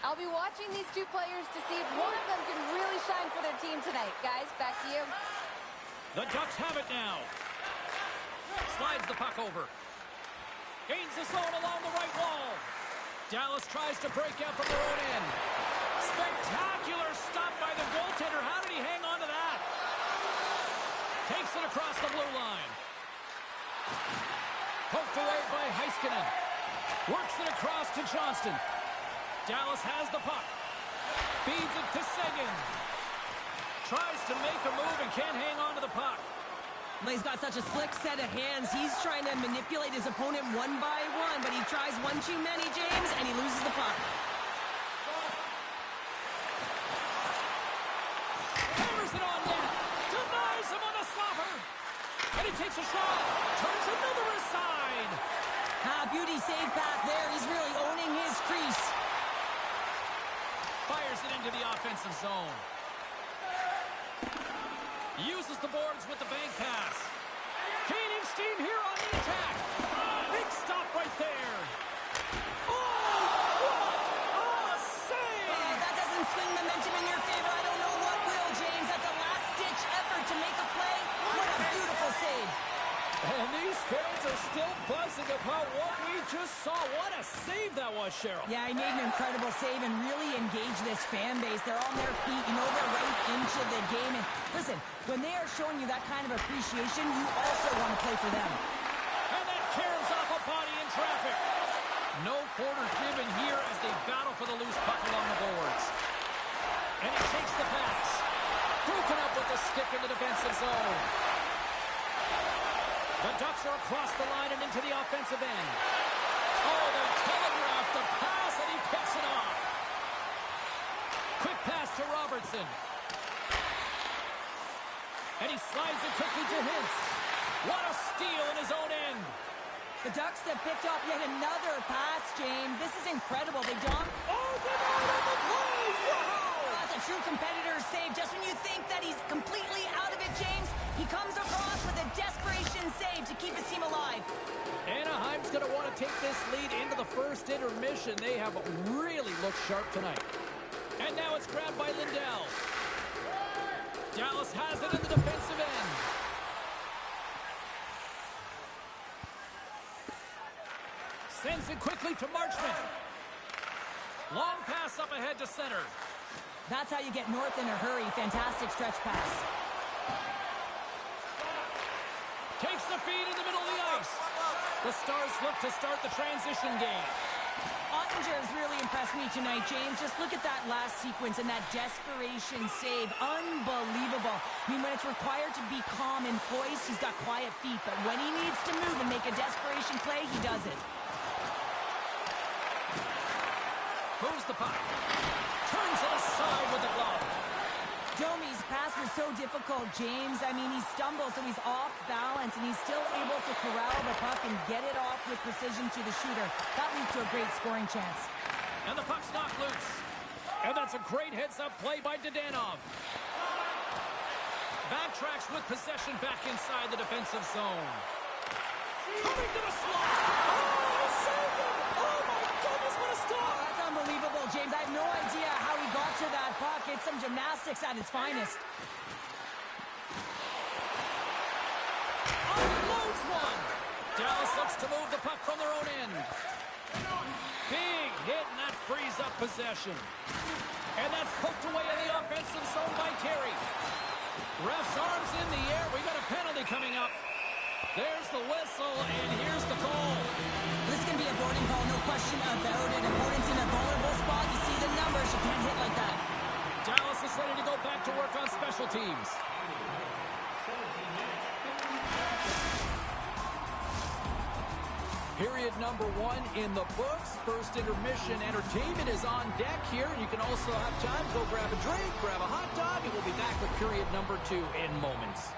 I'll be watching these two players to see if one of them can really shine for their team tonight. Guys, back to you. The Ducks have it now. Slides the puck over. Gains the zone along the right wall. Dallas tries to break out from their own end. Spectacular stop by the goaltender. How did he hang on to that? Takes it across the blue line. Poked away by Heiskanen. Works it across to Johnston. Dallas has the puck. Feeds it to Seguin. Tries to make a move and can't hang on to the puck. Well, he's got such a slick set of hands. He's trying to manipulate his opponent one by one, but he tries one too many, James, and he loses the puck. Hammers it on net. Denies him on the slobber. And he takes a shot. Turns another aside. Beauty save path there. He's really owning his crease. Fires it into the offensive zone. Uses the boards with the bank pass. Gaining steam here on the attack. Big stop right there. Oh, what a save! That doesn't swing momentum in your favor. I don't know what will, James. That's a last-ditch effort to make a play. What a beautiful save. And these fans are still buzzing about what we just saw. What a save that was, Cheryl. Yeah, he made an incredible save and really engaged this fan base. They're on their feet. You know, they're right into the game. And listen, when they are showing you that kind of appreciation, you also want to play for them. And that caroms off a body in traffic. No quarter given here takes the pass. Broken up with the stick in the defensive zone. The Ducks are across the line and into the offensive end. Oh, they telegraphed the pass, and he picks it off. Quick pass to Robertson. And he slides it quickly to Hintz. What a steal in his own end. The Ducks have picked up yet another pass, James. This is incredible. They don't... Oh, denied on the play! Wow! That's a true competitor's save. Just when you think that he's completely out of it, James, he comes across with a desperation save to keep his team alive. Anaheim's going to want to take this lead into the first intermission. They have really looked sharp tonight. And now it's grabbed by Lindell. Dallas has it in the defensive end. Sends it quickly to Marchment. Long pass up ahead to center. That's how you get north in a hurry. Fantastic stretch pass. Takes the feed in the middle of the ice. The Stars look to start the transition game. Ottinger has really impressed me tonight, James. Just look at that last sequence and that desperation save. Unbelievable. I mean, when it's required to be calm and poised, he's got quiet feet. But when he needs to move and make a desperation play, he does it. Moves the puck. Turns it aside with the glove. Domi's pass was so difficult, James. I mean, he stumbles, so he's off balance, and he's still able to corral the puck and get it off with precision to the shooter. That leads to a great scoring chance. And the puck's knocked loose. And that's a great heads-up play by Dadonov. Backtracks with possession back inside the defensive zone. Coming to the slot. Oh, saved it! Oh, my goodness, what a stop! That's unbelievable, James. I have no idea how he got to that puck. It's some gymnastics at its finest. Unloads one. Dallas looks to move the puck from their own end. Big hit, and that frees up possession. And that's poked away in the offensive zone by Terry. Ref's arms in the air. We got a penalty coming up. There's the whistle, and here's the call. This can be a boarding call, no question about it. Opponent's in a vulnerable spot. You see the numbers. You can't hit like that. Dallas is ready to go back to work on special teams. Period number 1 in the books. First intermission entertainment is on deck here. You can also have time to go grab a drink, grab a hot dog, and we'll be back with period number 2 in moments.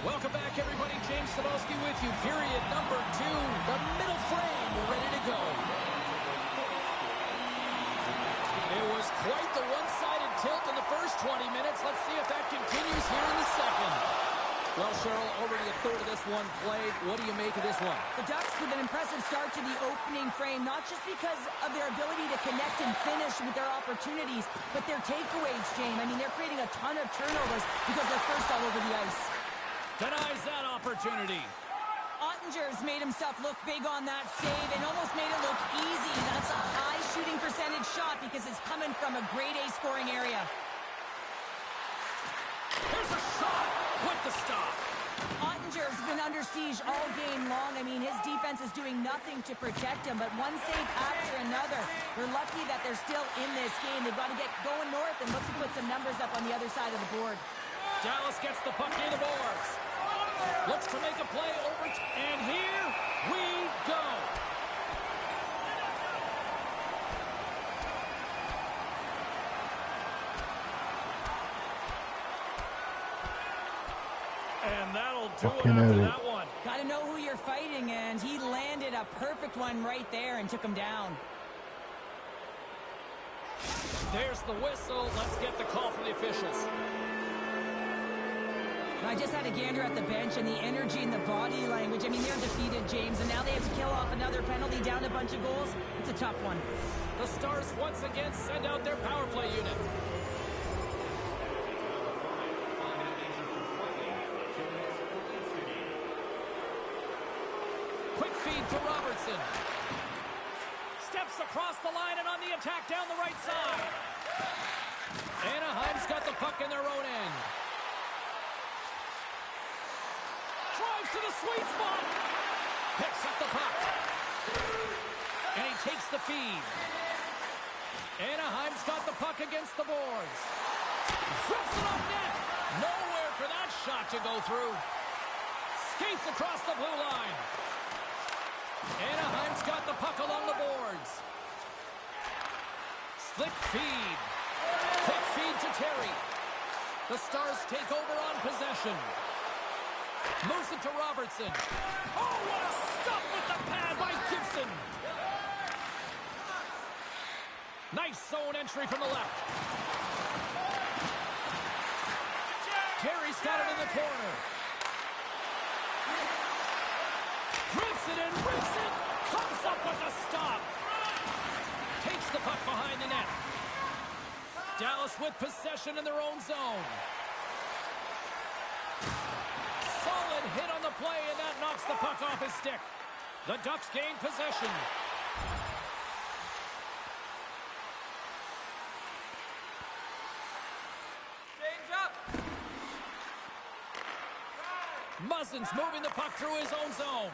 Welcome back, everybody. James Cebulski with you. Period number 2. The middle frame ready to go. It was quite the one-sided tilt in the first 20 minutes. Let's see if that continues here in the second. Well, Cheryl, already a third of this one played. What do you make of this one? The Ducks with an impressive start to the opening frame, not just because of their ability to connect and finish with their opportunities, but their takeaways, James. I mean, they're creating a ton of turnovers because they're first all over the ice. Denies that opportunity. Ottinger's made himself look big on that save and almost made it look easy. That's a high shooting percentage shot because it's coming from a grade A scoring area. Here's a shot with the stop. Ottinger's been under siege all game long. I mean, his defense is doing nothing to protect him, but one save after another. We're lucky that they're still in this game. They've got to get going north and look to put some numbers up on the other side of the board. Dallas gets the puck near the boards. Looks to make a play over, and here we go. And that'll do it after that one. Got to know who you're fighting, and he landed a perfect one right there and took him down. There's the whistle. Let's get the call from the officials. I just had a gander at the bench, and the energy and the body language. I mean, they're defeated, James, and now they have to kill off another penalty, down a bunch of goals. It's a tough one. The Stars once again send out their power play unit. Quick feed to Robertson. Steps across the line and on the attack down the right side. Anaheim's got the puck in their own end. Drives to the sweet spot. Picks up the puck. And he takes the feed. Anaheim's got the puck against the boards. Flips it on net. Nowhere for that shot to go through. Skates across the blue line. Anaheim's got the puck along the boards. Slick feed. Quick feed to Terry. The Stars take over on possession. Moves it to Robertson. Oh, what a stop with the pad by Gibson. Nice zone entry from the left. Terry's got it in the corner. Grips it and rips it. Comes up with a stop. Takes the puck behind the net. Dallas with possession in their own zone. Solid hit on the play, and that knocks the puck off his stick. The Ducks gain possession. James up. Muzzin's moving the puck through his own zone.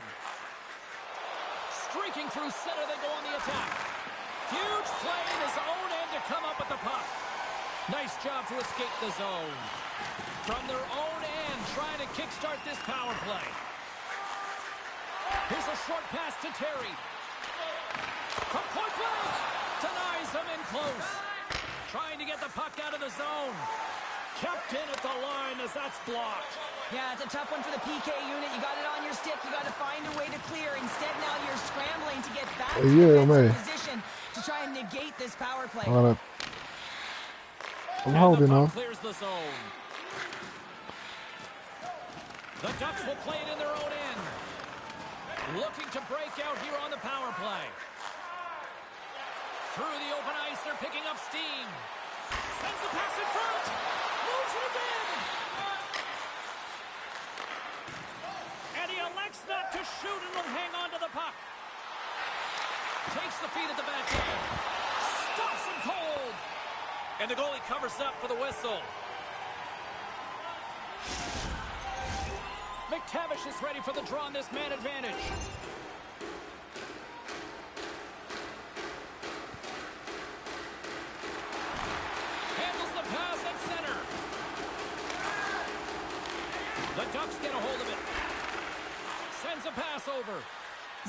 Streaking through center, they go on the attack. Huge play in his own end to come up with the puck. Nice job to escape the zone. From their own end, trying to kickstart this power play. Here's a short pass to Terry. From point blank, denies him in close. Trying to get the puck out of the zone. Kept in at the line as that's blocked. Yeah, it's a tough one for the PK unit. You got it on your stick. You got to find a way to clear. Instead, now you're scrambling to get back to the position to try and negate this power play. I'm holding on. Clears the zone. The Ducks will play it in their own end. Looking to break out here on the power play. Through the open ice, they're picking up steam. Sends the pass in front. Moves it again. And he elects not to shoot and will hang on to the puck. Takes the feed at the back end. Stops him cold. And the goalie covers up for the whistle. McTavish is ready for the draw on this man advantage. Handles the pass at center. The Ducks get a hold of it. Sends a pass over.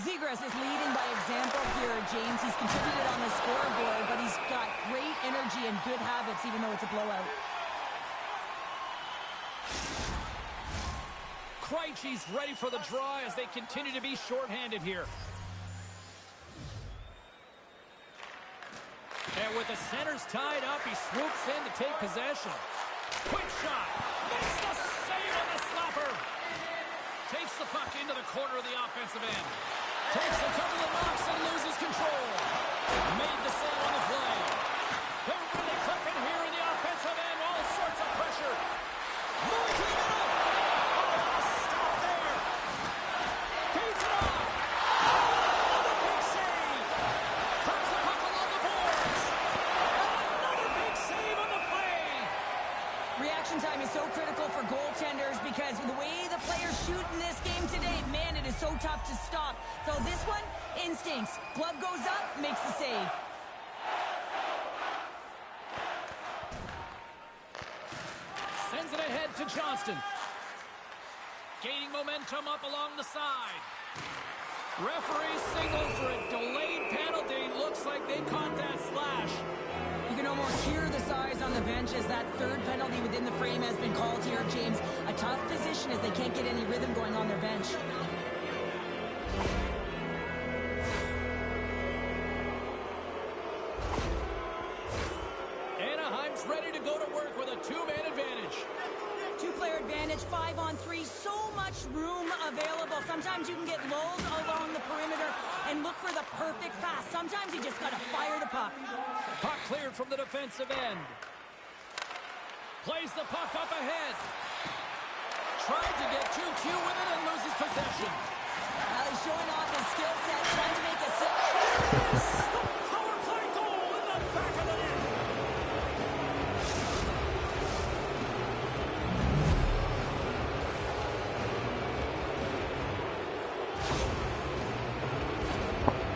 Zegras is leading by example here, James. He's contributed on the scoreboard, but he's got great energy and good habits, even though it's a blowout. Krejci's ready for the draw as they continue to be shorthanded here. And with the centers tied up, he swoops in to take possession. Quick shot. Makes the save on the slapper. Takes the puck into the corner of the offensive end. Takes a couple of knocks and loses control. Made the save on the play. They're really clicking here in the offensive end. All sorts of pressure. Moving to the middle. Oh, a stop there. Feeds it off. Another big save. Puts the puck along the boards. Another big save on the play. Reaction time is so critical for goaltenders because the way the players shoot in this game today, man, it is so tough to stop. So this one, instincts. Glove goes up, makes the save. Sends it ahead to Johnston. Gaining momentum up along the side. Referee signals for a delayed penalty. Looks like they caught that slash. You can almost hear the sighs on the bench as that third penalty within the frame has been called here, James. A tough position as they can't get any rhythm going on their bench. Anaheim's ready to go to work with a two-man advantage. Two-player advantage, 5-on-3, so much room available. Sometimes you can get lulled along the perimeter and look for the perfect pass. Sometimes you just got to fire the puck. Puck cleared from the defensive end. Plays the puck up ahead. Tried to get too cute with it and loses possession. Well, he's showing off his skill set, trying to make a save. The power play goal in the back of the net.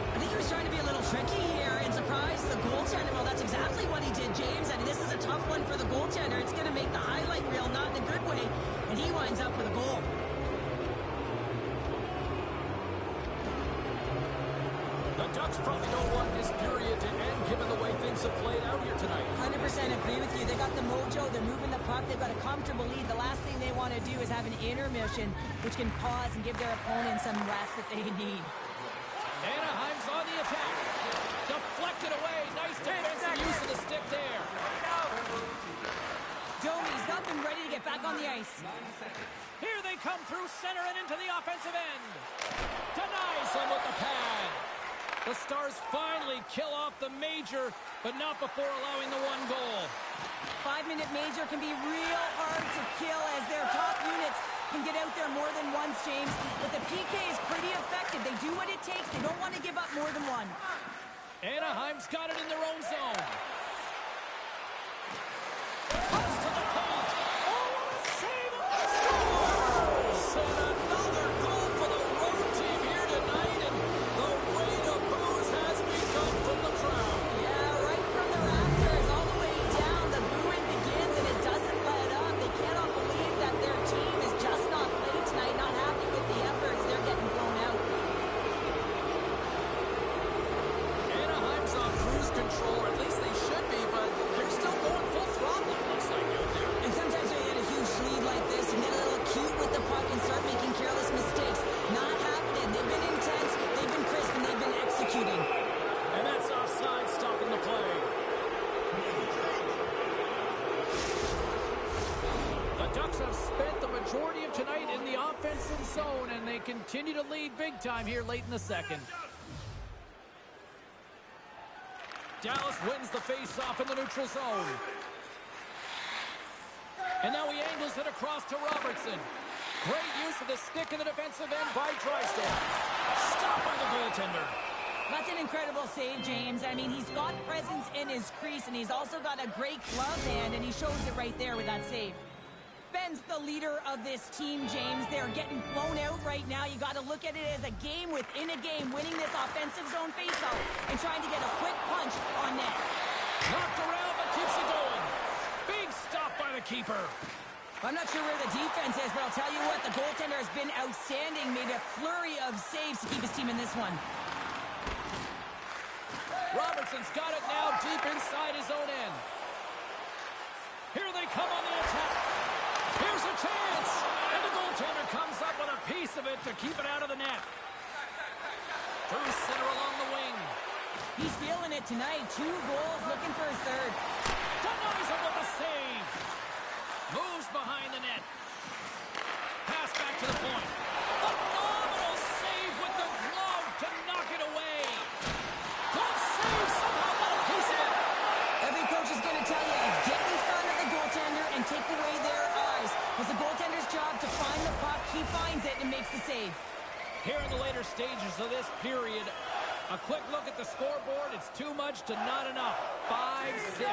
I think he was trying to be a little Ducks probably don't want this period to end given the way things have played out here tonight. 100% agree with you. They got the mojo. They're moving the puck. They've got a comfortable lead. The last thing they want to do is have an intermission, which can pause and give their opponent some rest that they need. Anaheim's on the attack. Deflected away. Nice defensive use of the stick there. Domi's not been ready to get back on the ice. Here they come through center and into the offensive end. Denies him with the pad. The Stars finally kill off the major, but not before allowing the one goal. 5-minute major can be real hard to kill as their top units can get out there more than once, James. But the PK is pretty effective. They do what it takes. They don't want to give up more than one. Anaheim's got it in their own zone. Pass to the paint. Oh, what a save! Scores! And another goal for the road team here tonight, and the rain of boos has begun from the crowd. Yeah, right from the rafters all the way down. The booing begins, and it doesn't let up. They cannot believe that their team is just not playing tonight, not happy with the efforts. They're getting blown out. Anaheim's on cruise control, or at least they should be, but they're still going full throttle, it looks like out there. And sometimes when you get a huge lead like this, you get a little cute with the puck and start making careless mistakes. Not happening. They've been intense, they've been crisp, and they've been executing. And that's offside, stopping the play. The Ducks have spent the majority of tonight in the offensive zone, and they continue to lead big time here late in the second. Dallas wins the face-off in the neutral zone. And now he angles it across to Robertson. Great use of the stick in the defensive end by Drysdale. Stopped by the goaltender. That's an incredible save, James. I mean, he's got presence in his crease, and he's also got a great glove hand, and he shows it right there with that save. Ben's the leader of this team, James. They're getting blown out right now. You got to look at it as a game within a game, winning this offensive zone faceoff and trying to get a quick punch on net. Knocked around, but keeps it going. Big stop by the keeper. I'm not sure where the defense is, but I'll tell you what, the goaltender has been outstanding, made a flurry of saves to keep his team in this one. Robertson's got it now deep inside his own end. Here they come on the attack. Here's a chance. And the goaltender comes up with a piece of it to keep it out of the net. Through center along the wing. He's feeling it tonight. 2 goals, looking for his third. Denies him with a save. Moves behind the net. Pass back to the point. Phenomenal save with the glove to knock it away. Good save, somehow got a piece of it. Every coach is going to tell you, get in front of the goaltender and take away their eyes. It's the goaltender's job to find the puck. He finds it and makes the save. Here in the later stages of this period, a quick look at the scoreboard. It's too much to not enough. 5-zip.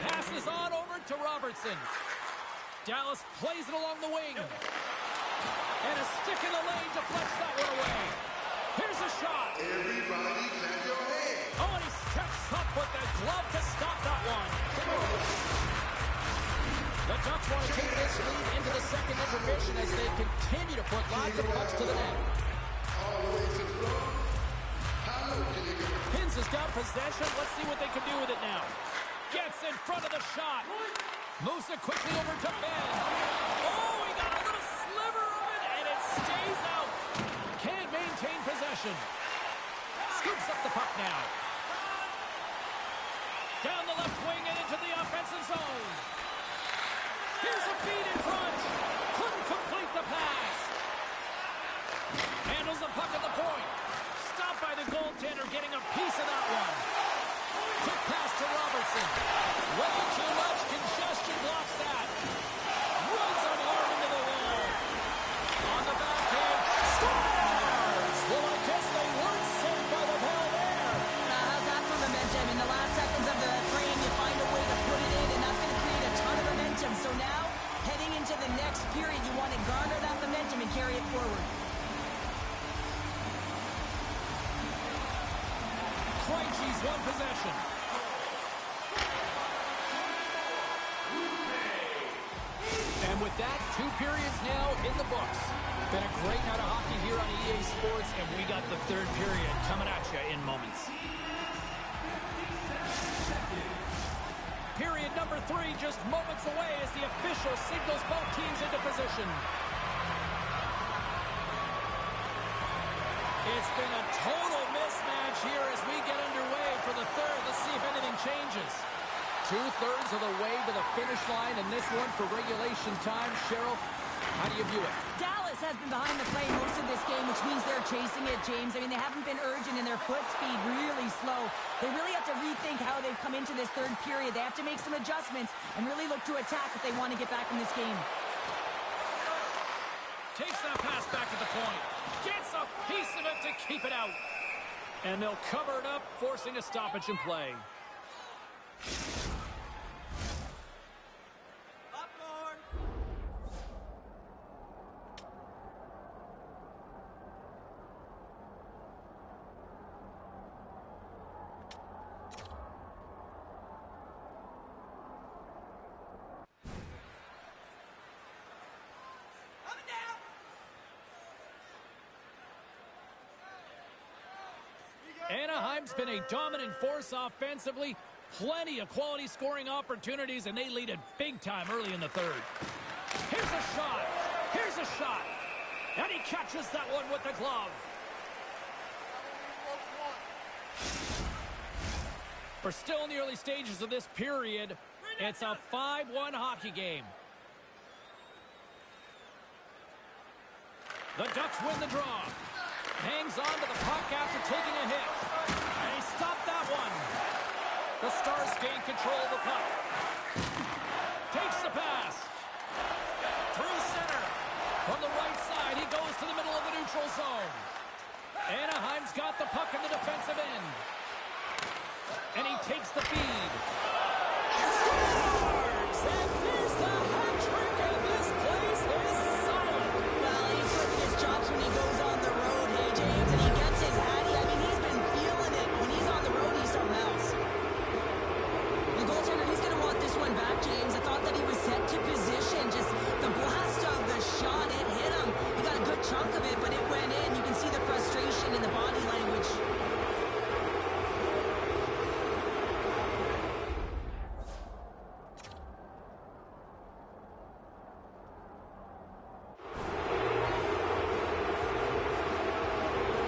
Passes on over to Robertson. Dallas plays it along the wing. And a stick in the lane deflects that one away. Here's a shot. Everybody clap your hands. Oh, and he steps up with the glove to stop that one. The Ducks want to take this lead into the second intermission as they continue to put lots of pucks to the net. All the way to the front. How low can you go? Pins has got possession. Let's see what they can do with it now. Gets in front of the shot. Moves it quickly over to Ben. Oh, he got a little sliver of it, and it stays out. Can't maintain possession. Scoops up the puck now. Down the left wing and into the offensive zone. Here's a feed in front. Couldn't complete the pass. Handles the puck at the point. Stopped by the goaltender, getting a piece of that one. Quick pass to Robertson. Way too much congestion blocks that. Runs him hard into the wall. On the backhand. Scores! Well, I guess they weren't saved by the ball there. How's that for momentum? In the last seconds of the frame, you find a way to put it in, and that's going to create a ton of momentum. So now, heading into the next period, you want to garner that momentum and carry it forward. Krejci's one possession. 2 periods now in the books. Been a great night of hockey here on EA Sports, and we got the 3rd period coming at you in moments. Period number 3 just moments away as the official signals both teams into position. It's been a total mismatch here as we get underway for the 3rd. Let's see if anything changes. 2/3 of the way to the finish line in this one for regulation time. Cheryl, how do you view it? Dallas has been behind the play most of this game, which means they're chasing it, James. I mean, they haven't been urgent and their foot speed really slow. They really have to rethink how they've come into this 3rd period. They have to make some adjustments and really look to attack if they want to get back in this game. Takes that pass back at the point. Gets a piece of it to keep it out. And they'll cover it up, forcing a stoppage in play. Popcorn. Coming down. Anaheim's been a dominant force offensively. Plenty of quality scoring opportunities, and they lead it big time early in the 3rd. Here's a shot. Here's a shot. And he catches that one with the glove. We're still in the early stages of this period. It's a 5-1 hockey game. The Ducks win the draw. Hangs on to the puck after taking a hit. And he stopped that one. The Stars gain control of the puck. Takes the pass. Through center. From the right side, he goes to the middle of the neutral zone. Anaheim's got the puck in the defensive end. And he takes the feed. Scores! And there's the hat trick, and this place is silent. Well, he's working his chops when he goes on the road, hey, James, and he gets his hattie. I mean, he's been feeling it. When he's on the road, he's something else. The goaltender, he's going to want this one back, James. I thought that he was set to position. Just the blast of the shot, it hit him. He got a good chunk of it, but it went in. You can see the frustration in the body language.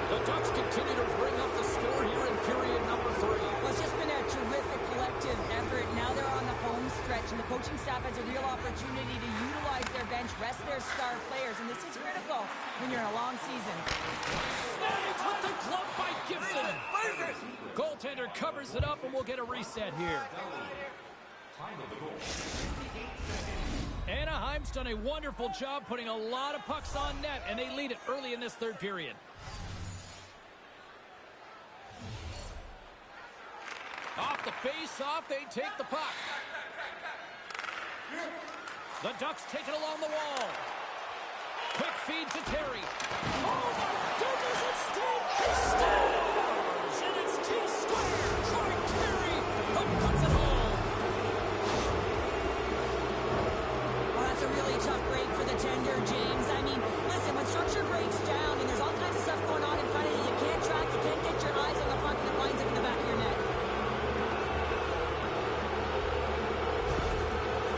The Ducks continue to bring up the score here in period number 3. Well, it's just been a terrific collective effort. Now they're on the home stretch, and the coaching staff has a real opportunity to utilize their bench, rest their star players, and this is critical when you're in a long season. Snags with the glove by Gibson. Goaltender covers it up, and we'll get a reset here. Time of the goal. Anaheim's done a wonderful job putting a lot of pucks on net, and they lead it early in this 3rd period. Off the face-off, they take the puck. The Ducks take it along the wall. Quick feed to Terry. Oh, my goodness, it's Steve. He scores! And it's T-squared. Troy Terry puts it home. Well, that's a really tough break for the tender, James. I mean, listen, when structure breaks down and there's all kinds of stuff going on in front of you, you can't track, you can't get your eyes on the puck, and it winds up in the back of your net.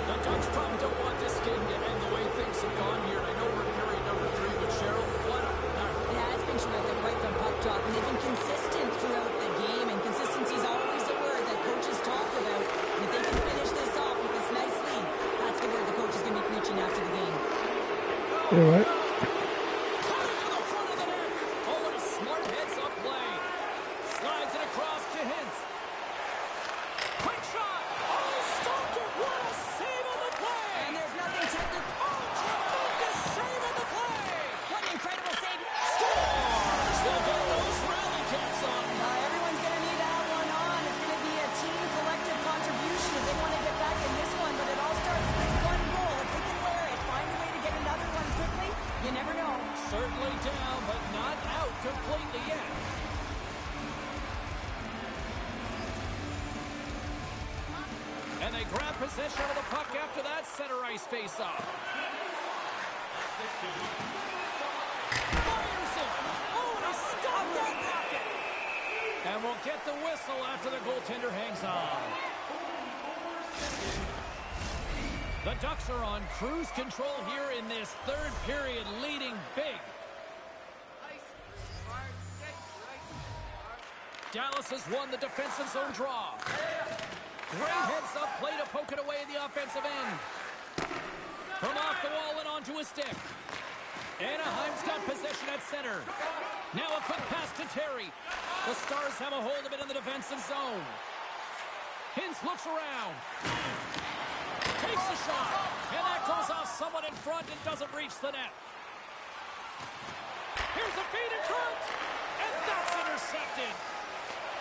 The Ducks probably don't want this game to end the way things have gone here. I know we're in period number 3, but Cheryl, what a night. Yeah, it's been terrific right from puck drop, and they've been consistent throughout the game, and consistency is always a word that coaches talk about. And if they can finish this off with this nice lead, that's the word the coach is going to be preaching after the game. All right. Cutting to the front of the net. Oh, what a smart heads-up play. Slides it across to Hintz. Quick shot. Oh, stopped it. What a save on the play. And there's nothing technical. Oh, tremendous save on the play. What an incredible save. Scores. They'll get those rally caps on. Everyone's going to need to have one on. It's going to be a team collective contribution if they want to get back in this one, but it all starts with one goal. If they can wear it, find a way to get another one quickly, you never know. Certainly down, but not out completely yet. And they grab possession of the puck after that center ice face-off. Fires it. Oh, and he stopped that rocket. And we'll get the whistle after the goaltender hangs on. The Ducks are on cruise control here in this third period, leading big. Dallas has won the defensive zone draw. Great heads-up play to poke it away in the offensive end. From off the wall and onto his stick. Anaheim's got possession at center. Now a quick pass to Terry. The Stars have a hold of it in the defensive zone. Hintz looks around. Takes a shot. And that goes off someone in front and doesn't reach the net. Here's a feed in front. And that's intercepted.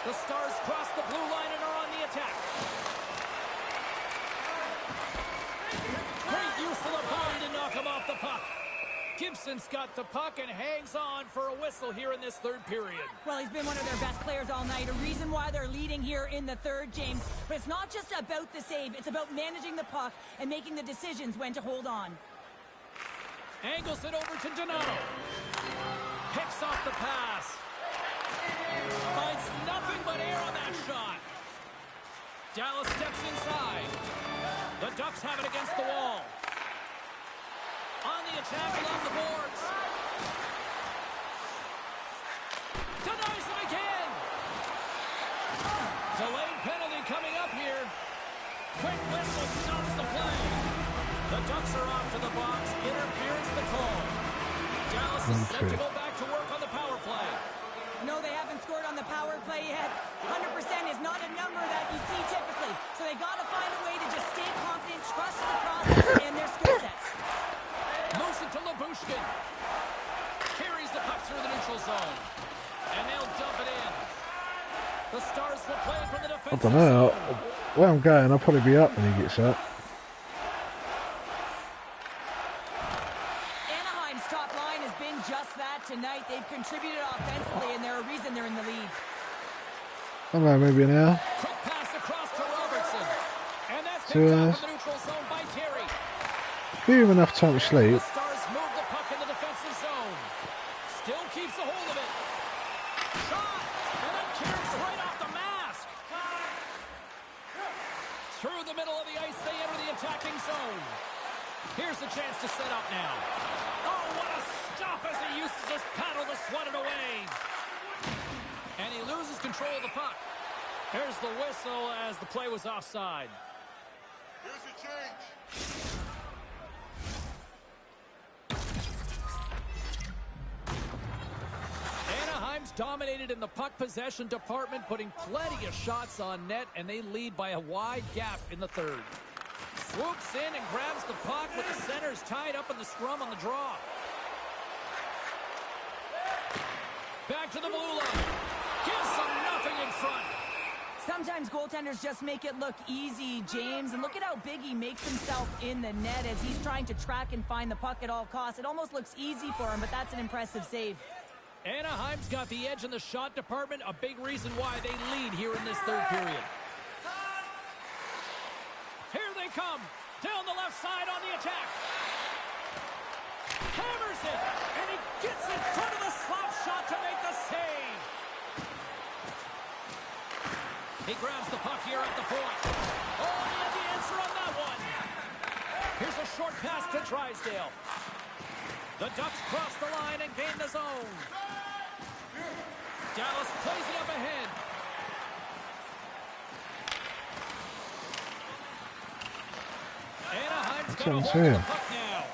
The Stars cross the blue line and are on the attack. Great use of the body to knock him off the puck. Gibson's got the puck and hangs on for a whistle here in this third period. Well, he's been one of their best players all night. A reason why they're leading here in the third, James. But it's not just about the save. It's about managing the puck and making the decisions when to hold on. Angles it over to Donato. Picks off the pass. Finds nothing but air on that shot. Dallas steps inside. The Ducks have it against the wall. On the attack along the boards. Denies him again. Delayed penalty coming up here. Quick whistle stops the play. The Ducks are off to the box. Interference the call. Dallas is set to go back to work on the power play. No, they haven't scored on the power play yet. 100% is not a number that you see typically. So they got to find a way to just stay confident, trust the process and their skill sets. Moves it to Labushkin. Carries the puck through the neutral zone. And they'll dump it in. The Stars will play from the defense. I don't know. Where I'm going, I'll probably be up when he gets up. Anaheim's top line has been just that tonight. They've contributed offensively, and they're a reason they're in the lead. I don't know, maybe an hour. Quick pass across to Robertson. And that's picked up in the neutral zone by Terry. Give him enough time to sleep. The Stars move the puck in the defensive zone. Still keeps a hold of it. Shot! And then carries right off the mask. Through the middle of the ice, they enter the attacking zone. Here's the chance to set up now. Oh, what a stop as he uses his paddle to swat it away. And he loses control of the puck. There's the whistle as the play was offside. Here's your change. Anaheim's dominated in the puck possession department, putting plenty of shots on net, and they lead by a wide gap in the third. Swoops in and grabs the puck with the centers tied up in the scrum on the draw. Back to the blue line. Gives them nothing in front. Sometimes goaltenders just make it look easy, James. And look at how big he makes himself in the net as he's trying to track and find the puck at all costs. It almost looks easy for him, but that's an impressive save. Anaheim's got the edge in the shot department, a big reason why they lead here in this third period. Here they come, down the left side on the attack. Hammers it, and he gets in front of the slap shot to make the save. He grabs the puck here at the point. Oh, he had the answer on that one. Here's a short pass to Drysdale. The Ducks cross the line and gain the zone. Dallas plays it up ahead. Anaheim's got a hold of the puck now.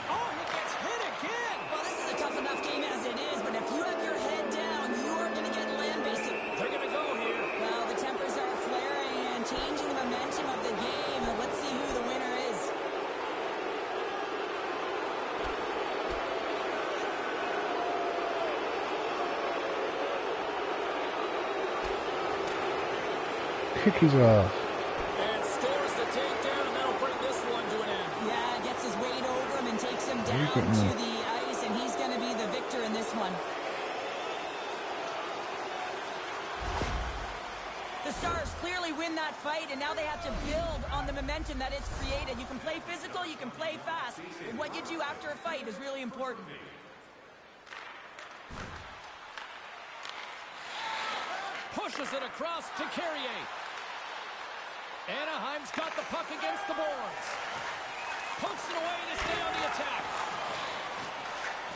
Oh, he gets hit again. Well, this is a tough enough game as it is, but if you have your head down, you are going to get land-based. They're going to go here. Well, the tempers are flaring and changing the momentum of the game. And let's see who the winner is. Kick his ass. And scores the takedown, and that'll bring this one to an end. Yeah, gets his weight over him and takes him down to the ice, and he's going to be the victor in this one. The Stars clearly win that fight, and now they have to build on the momentum that it's created. You can play physical, you can play fast, but what you do after a fight is really important. Pushes it across to Carrier. Anaheim's got the puck against the boards. Pokes it away to stay on the attack.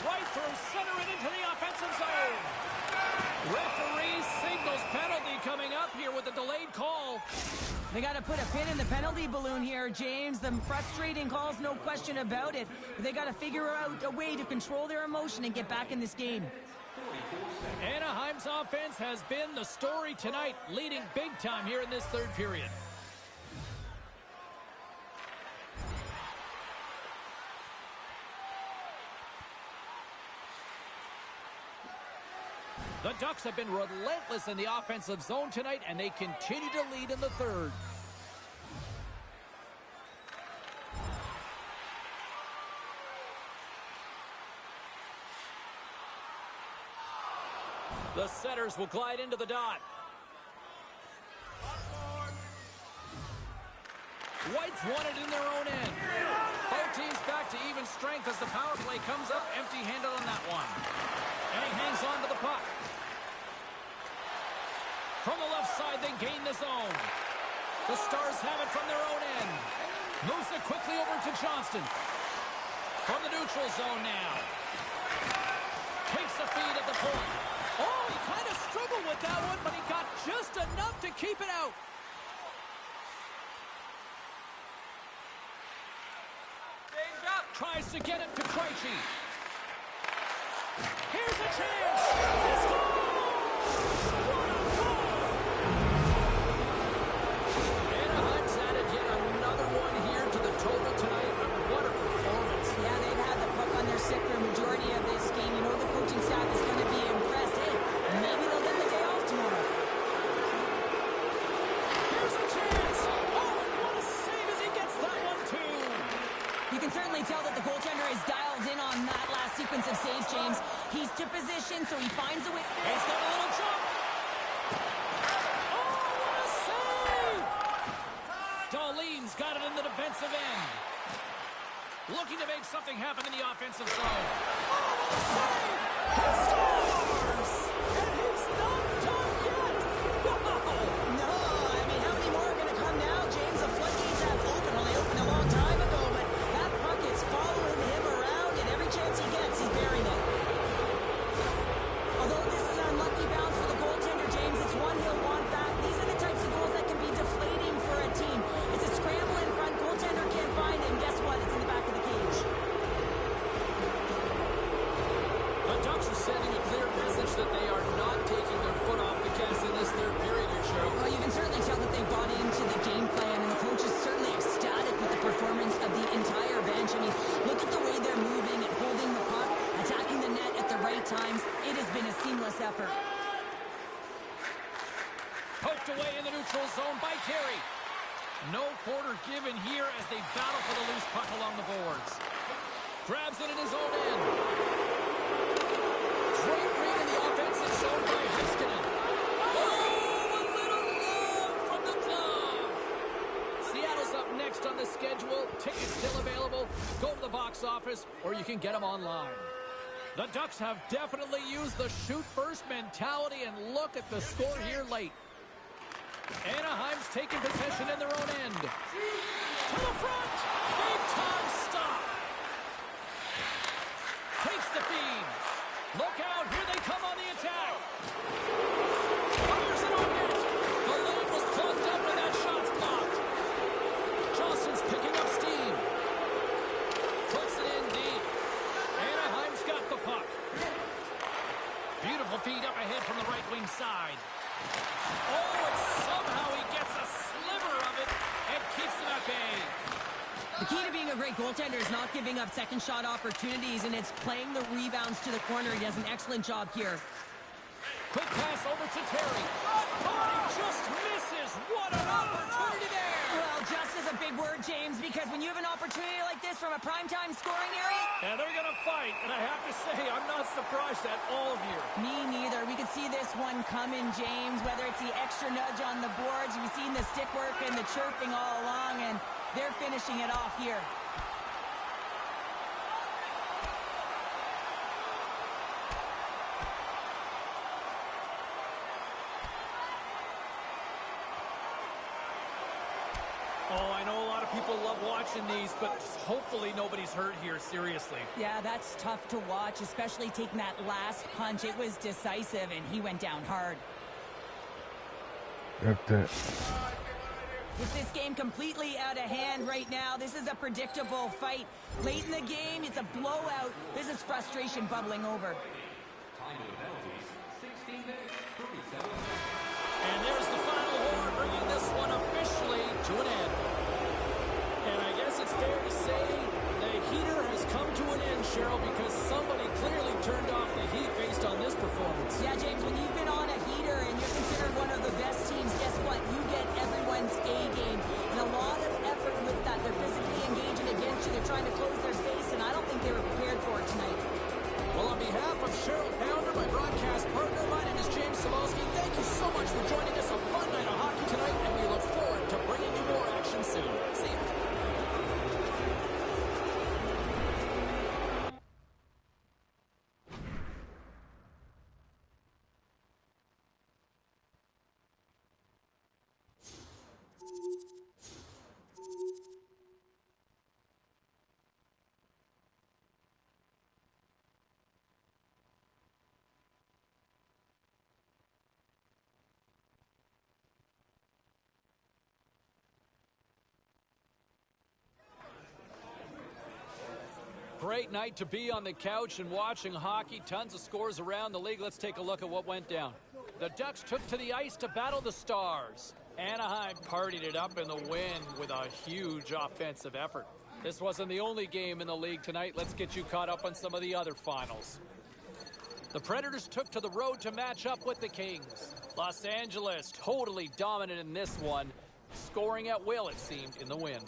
Right through center and into the offensive zone. Referee signals penalty coming up here with a delayed call. They got to put a pin in the penalty balloon here, James. The frustrating calls, no question about it. But they got to figure out a way to control their emotion and get back in this game. Anaheim's offense has been the story tonight, leading big time here in this third period. The Ducks have been relentless in the offensive zone tonight, and they continue to lead in the third. The setters will glide into the dot. White's won it in their own end. Both teams back to even strength as the power play comes up empty-handed on that one. And he hangs on to the puck. From the left side, they gain the zone. The Stars have it from their own end. Moves it quickly over to Johnston. From the neutral zone now. Takes the feed at the point. Oh, he kind of struggled with that one, but he got just enough to keep it out. Tries to get it to Krejci. Here's a chance. It's Anaheim's added yet another one here to the total tonight. What a performance. Yeah, they've had the puck on their stick for a majority of this game. You know the coaching staff is going to be impressed. Hey, maybe they'll get the day off tomorrow. Here's a chance. Oh, and what a save as he gets that one too. You can certainly tell that the goaltender is dialed in on that last sequence of saves, James. He's to position, so he finds a way. He's got a little jump. Oh, what a save! Darlene's got it in the defensive end. Looking to make something happen in the offensive zone. Oh, what a save! He scores! And he's not done yet! Wow! No, I mean, how many more are going to come now, James? The floodgates have opened. Well, they opened a long time ago, but that puck is following him around, and every chance he gets, he's burying it. Although this is an unlucky bounce for the goaltender, James, it's one he'll want back. These are the types of goals that can be deflating for a team. It's a scramble in front. Goaltender can't find him. Guess what? It's in the back of the cage. The Ducks are sending a clear message that they are not taking their foot off the gas in this third period here, Cheryl. Well, you can certainly tell that they bought into the game plan, and the coach is certainly ecstatic with the performance of the entire bench. I mean, look at the way they're moving and holding the puck, attacking the net at the right times. It has been a seamless effort. Poked away in the neutral zone by Terry. No quarter given here as they battle for the loose puck along the boards. Grabs it in his own end. Great read in the offensive zone by Heiskanen. Oh, a little love from the glove. Seattle's up next on the schedule. Tickets still available. Go to the box office, or you can get them online. The Ducks have definitely used the shoot-first mentality, and look at the score here late. Anaheim's taking possession in their own end. To the front. Big-time stop. Takes the feed. Look out. Here they come on the attack. Fires it on net. The lane was plugged up and that shot's blocked. Johnston's picking up steam. Puts it in deep. Anaheim's got the puck. Beautiful feed up ahead from the right wing side. Oh, and somehow he gets a sliver of it and keeps it at bay. The key to being a great goaltender is not giving up second shot opportunities, and it's playing the rebounds to the corner. He does an excellent job here. Quick pass over to Terry. Oh, he just misses. What an opportunity there. Well, just is a big word, James, because when you have an opportunity like this from a primetime scoring area... And they're going to fight, and I have to say, I'm not surprised at all here. Me neither. We could see this one coming, James, whether it's the extra nudge on the boards. You've seen the stick work and the chirping all along, and they're finishing it off here. Oh, I know a lot of people love watching these, but hopefully nobody's hurt here, seriously. Yeah, that's tough to watch, especially taking that last punch. It was decisive, and he went down hard. Ripped it. With this game completely out of hand right now, this is a predictable fight. Late in the game, it's a blowout. This is frustration bubbling over. Time to the penalties, 16 minutes, 37 seconds. And there's the final horn, bringing this one officially to an end. And I guess it's fair to say the heater has come to an end, Cheryl, because somebody clearly turned off the heat based on this performance. Yeah, James, when you've been on a heater and you're considered one of the best teams, guess what? You get everyone's A game. And a lot of effort with that. They're physically engaging against you. They're trying to close their space, and I don't think they were prepared for it tonight. Well, on behalf of Cheryl Pounder, my broadcast partner, my name is James Savalsky. Thank you so much for joining us. A fun night of hockey tonight, and we look forward to bringing you more action soon. See you. Great night to be on the couch and watching hockey. Tons of scores around the league. Let's take a look at what went down. The Ducks took to the ice to battle the Stars. Anaheim partied it up in the win with a huge offensive effort. This wasn't the only game in the league tonight. Let's get you caught up on some of the other finals. The Predators took to the road to match up with the Kings. Los Angeles totally dominant in this one, scoring at will, it seemed, in the win.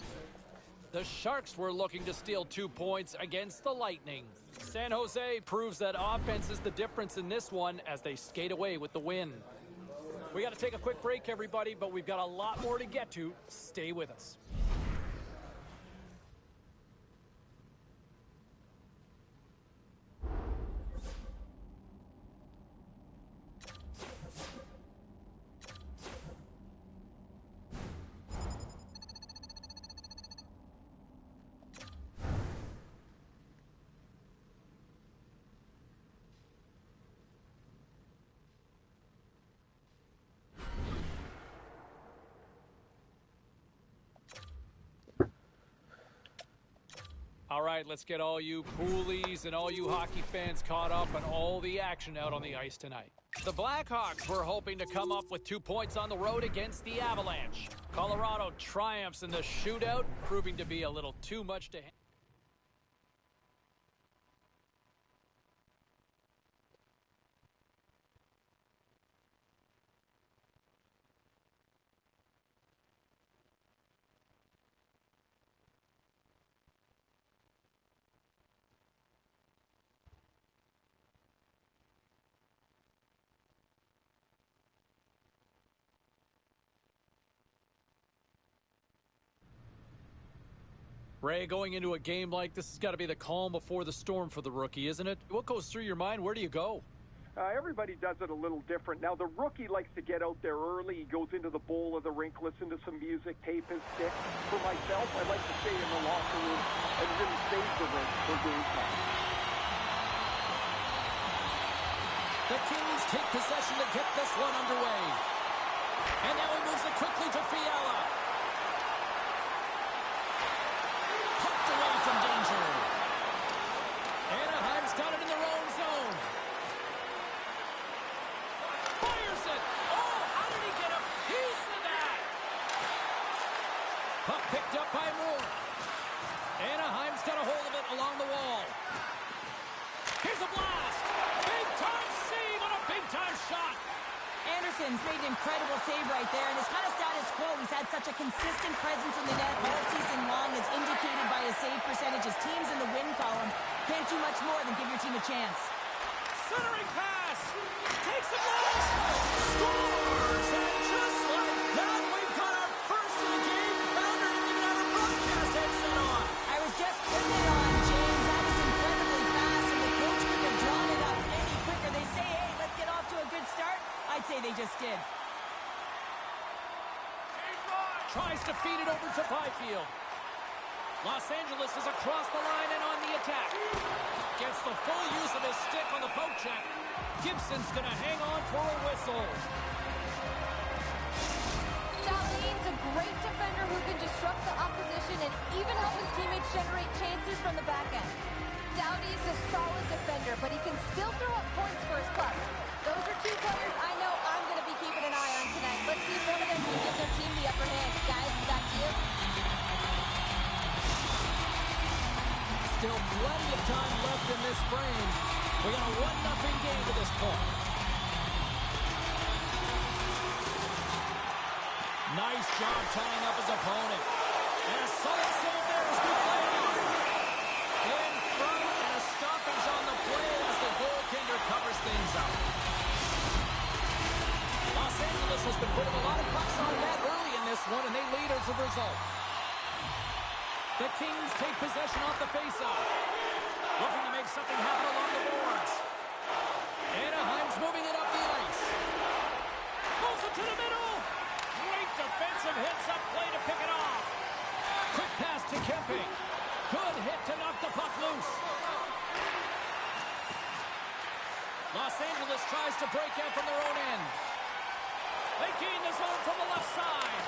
The Sharks were looking to steal 2 points against the Lightning. San Jose proves that offense is the difference in this one as they skate away with the win. We got to take a quick break, everybody, but we've got a lot more to get to. Stay with us. All right, let's get all you poolies and all you hockey fans caught up on all the action out on the ice tonight. The Blackhawks were hoping to come up with 2 points on the road against the Avalanche. Colorado triumphs in the shootout, proving to be a little too much to handle. Ray, going into a game like this has got to be the calm before the storm for the rookie, isn't it? What goes through your mind? Where do you go? Everybody does it a little different. Now, the rookie likes to get out there early. He goes into the bowl of the rink, listen to some music, tape his stick. For myself, I like to stay in the locker room and really save the rink for game time. The Kings take possession to get this one underway. And now he moves it quickly to Fiala. Poked away from danger. Anaheim's got it in their own zone. Fires it. Oh, how did he get a piece of that? Puck picked up by Moore. Anaheim's got a hold of it along the wall. Here's a blast. Big time save on a big time shot. Anderson's made an incredible save right there, and it's kind of status quo. He's had such a consistent presence in the net all season long, as indicated by his save percentage. His team's in the win column. Can't do much more than give your team a chance. Centering pass. Takes a blast. Scores! And just like that, we've got our first of the game. Pounder didn't even have a broadcast headset on. I was just putting it on, James. That is incredibly fast, and the coach couldn't have drawn it up any quicker. They say, hey, let's get off to a good start. I'd say they just did. Tries to feed it over to Byfield. Los Angeles is across the line and on the attack. Gets the full use of his stick on the poke check. Gibson's going to hang on for a whistle. Dahlon's a great defender who can disrupt the opposition and even help his teammates generate chances from the back end. Doughty's a solid defender, but he can still throw up points for his club. Those are two players I know I'm going to be keeping an eye on tonight. Let's see if one of them can give their team the upper hand. Guys, back to you. Still plenty of time left in this frame. We got a 1-0 game to this point. Nice job tying up his opponent. And a solid save there as we play. In front, and a stoppage on the play as the goaltender covers things up. Los Angeles has been putting a lot of pucks on net early in this one, and they lead as a result. The Kings take possession off the faceoff. Looking to make something happen along the boards. Anaheim's moving it up the ice. Moves it to the middle. Great defensive hits-up play to pick it off. Quick pass to Kempe. Good hit to knock the puck loose. Los Angeles tries to break out from their own end. They gain the zone from the left side.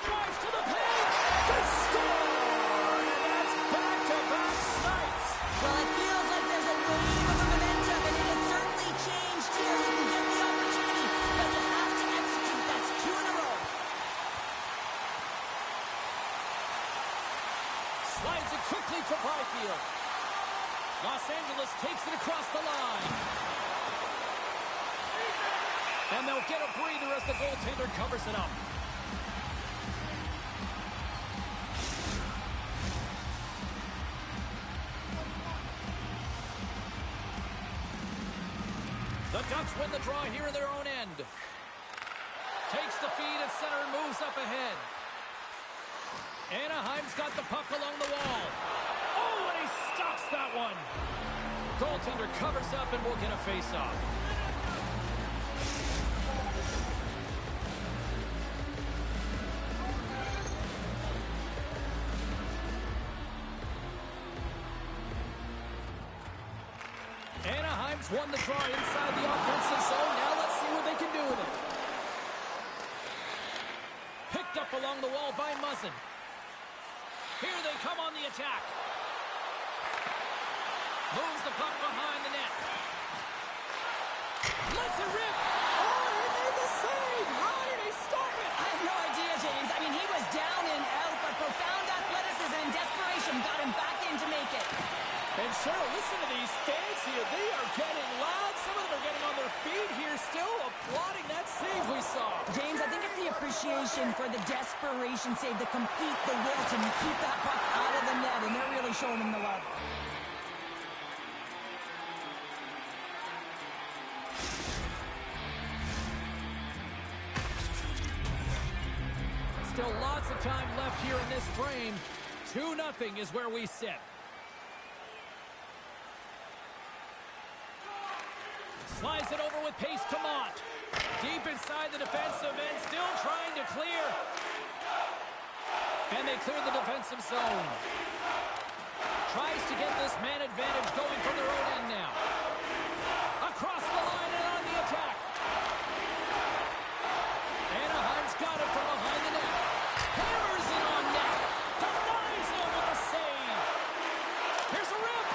Drives to the paint. They score! And that's back-to-back snipes. Well, it feels like there's a wave of momentum, and it has certainly changed here. You can get the opportunity, but you have to execute. That's 2 in a row. Slides it quickly to Byfield. Los Angeles takes it across the line. And they'll get a breather as the goaltender covers it up. The Ducks win the draw here in their own end. Takes the feed at center and moves up ahead. Anaheim's got the puck along the wall. Oh, and he stops that one. Goaltender covers up and will get a face-off. Anaheim's won the draw inside the offensive zone. Now let's see what they can do with it. Picked up along the wall by Muzzin. Here they come on the attack. Moves the puck behind the net. Lets it rip. Oh, he made the save. How did he stop it? I have no idea, James. I mean, he was down and out, but profound athleticism and desperation got him back in to make it. And Cheryl, listen to these fans here. They are getting loud. Some of them are getting on their feet here, still applauding that save we saw. James, I think it's the appreciation for the desperation save, the complete, the will to keep that puck out of the net, and they're really showing him the love. Still lots of time left here in this frame. 2-0 is where we sit. Slides it over with pace to Mont. Deep inside the defensive end, still trying to clear. And they clear the defensive zone. Tries to get this man advantage going from their own end now. Across the line and on the attack. Anaheim's got it from behind the net. Hammers it on net. Denies him with a save. Here's a rip.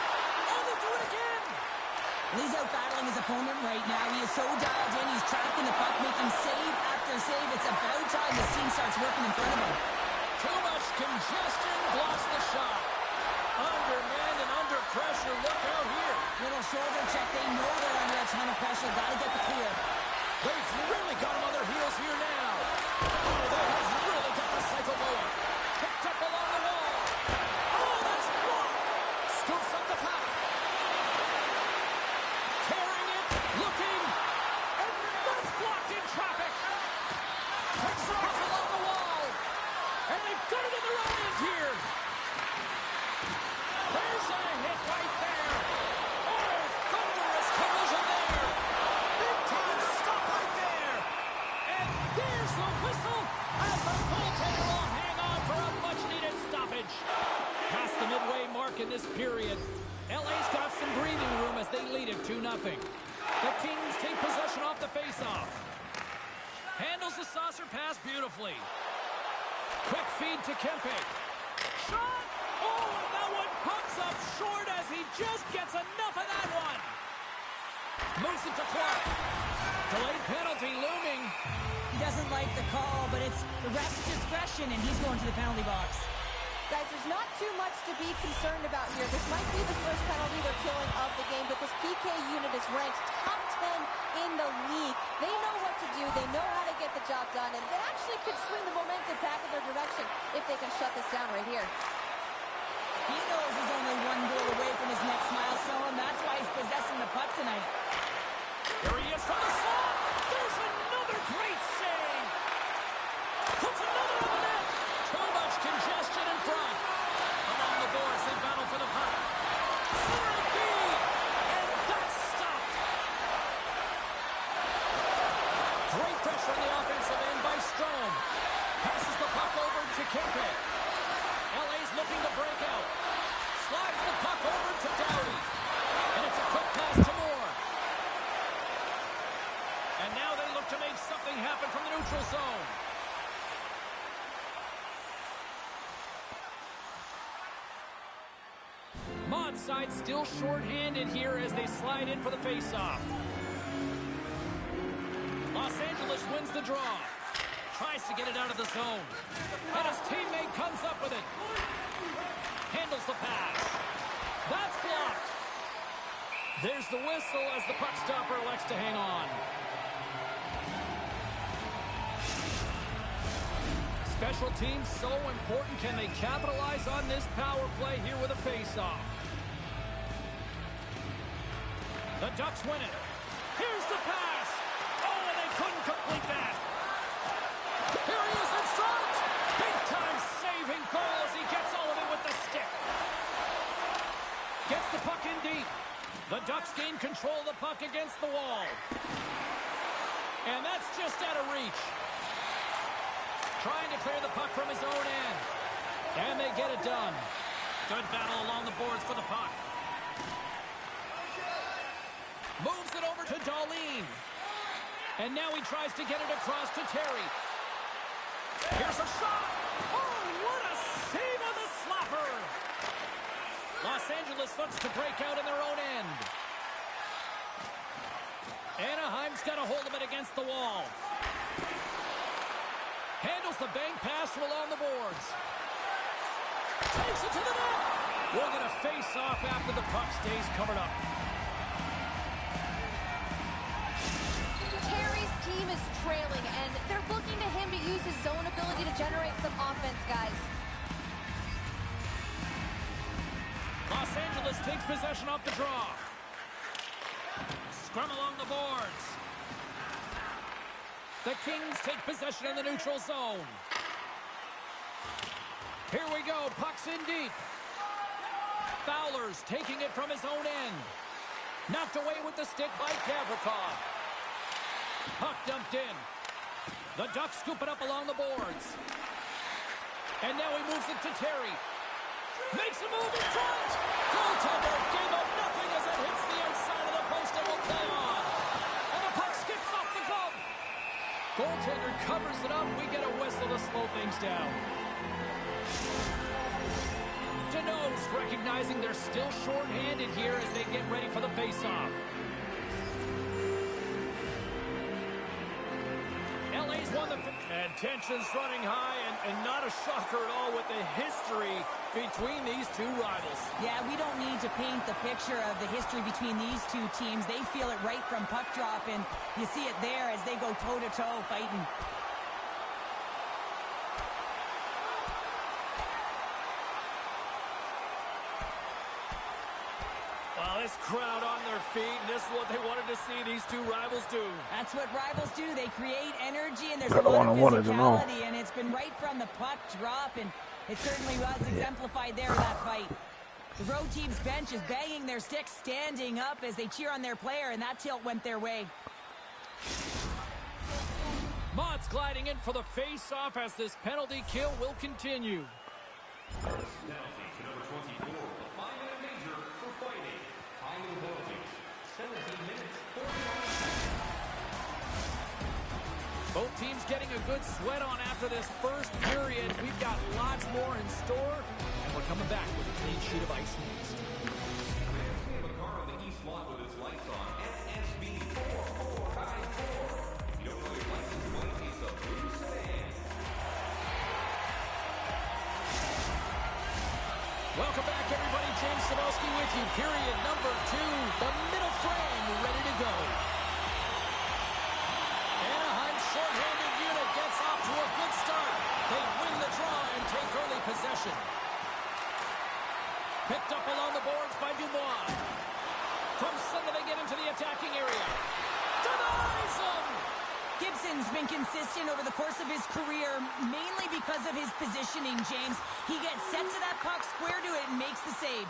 Oh, they do it again. He's out battling his opponent right now. He is so dialed in. He's tracking the puck, making save after save. It's about time this team starts working in front of him. Too much congestion blocks the shot. Undermanned and under pressure. Look out here. Little shoulder check. They know they're under a ton of pressure. Got to get the clear. They've really got him on their heels here now. Oh, they have really got the cycle going. Picked up along the wall. Oh, that's blocked. Scoops up the puck. Carrying it, looking, and that's blocked in traffic. Takes the puck along the wall. And they've got it in their own end here. There's a hit right there. Oh, thunderous collision there. Big time stop right there. And there's the whistle as the goaltender will hang on for a much-needed stoppage. Past the midway mark in this period, LA's got some breathing room as they lead it 2-0. The Kings take possession off the faceoff. Handles the saucer pass beautifully. Quick feed to Kempe. Shot! Oh, and that one pops up short as he just gets enough of that one. Moves it to Clark. Delayed penalty looming. He doesn't like the call, but it's the ref's discretion, and he's going to the penalty box. Guys, there's not too much to be concerned about here. This might be the first penalty they're killing of the game, but this PK unit is ranked top 10 in the league. They know what to do. They know how to get the job done, and they actually could swing the momentum back in their direction if they can shut this down right here. He knows he's only one goal away from his next milestone. That's why he's possessing the puck tonight. Here he is from the slot. There's another great save. Puts another on the net. Too much congestion in front. Along the boards, they battle for the puck. Centering feed. And that's stopped. Great pressure on the offensive end by Strome. Passes the puck over to Kempe. LA's looking to break out. Slides the puck over to Doughty. And it's a quick pass to Moore. And now they look to make something happen from the neutral zone. Mod side still short-handed here as they slide in for the face-off. Los Angeles wins the draw. Tries to get it out of the zone. And his teammate comes up with it. Handles the pass. That's blocked. There's the whistle as the puck stopper elects to hang on. Special teams so important. Can they capitalize on this power play here with a face-off? The Ducks win it. Here's the pass. Oh, and they couldn't complete that. Here he is in front. Big-time saving goal as he gets all of it with the stick. Gets the puck in deep. The Ducks gain control of the puck against the wall. And that's just out of reach. Trying to clear the puck from his own end. And they get it done. Good battle along the boards for the puck. Moves it over to Darlene. And now he tries to get it across to Terry. Here's a shot. Oh, what a save on the slapper. Los Angeles looks to break out in their own end. Anaheim's got a hold of it against the wall. Handles the bank pass from along the boards. Takes it to the net. We're going to face off after the puck stays covered up. Terry's team is trailing, and they're looking to him to use his zone ability to generate some offense, guys. Los Angeles takes possession off the draw. Scrum along the boards. The Kings take possession in the neutral zone. Here we go. Puck's in deep. Fowler's taking it from his own end. Knocked away with the stick by Gavrikov. Puck dumped in. The Ducks scoop it up along the boards. And now he moves it to Terry. Makes a move in front. Goaltender gave up nothing as it hits the outside of the post and will play on. And the puck skips off the glove. Goaltender covers it up. We get a whistle to slow things down. Denos recognizing they're still short-handed here as they get ready for the face-off. LA's won the... And Tensions running high, and not a shocker at all with the history between these two rivals. Yeah, we don't need to paint the picture of the history between these two teams. They feel it right from puck drop, and you see it there as they go toe-to-toe fighting. Well, this crowd on their feet, and this is what they wanted to see these two rivals do. That's what rivals do. They create energy, and there's Got a lot of one-on-one, physicality, and it's been right from the puck drop, and it certainly was exemplified there in that fight. The road team's bench is banging their sticks, standing up as they cheer on their player, and that tilt went their way. Mott's gliding in for the face-off as this penalty kill will continue. Penalty to number 24, a 5-minute major for fighting. Time of the penalties, 17 minutes, 49 seconds. Both teams getting a good sweat on after this first period. We've got lots more in store, and we're coming back with a clean sheet of ice next. We have a car on the east lot with its lights on. SSB4494. You don't know your license plate, it's a blue sedan. Welcome back, everybody. James Cebulski with you. Period number 2. The middle frame ready to go. Anaheim's shorthanded unit gets off to a good start. They win the draw and take early possession. Picked up along the boards by Dubois. From center they get into the attacking area. Denies him! Gibson's been consistent over the course of his career, mainly because of his positioning, James. He gets set to that puck, square to it, and makes the save.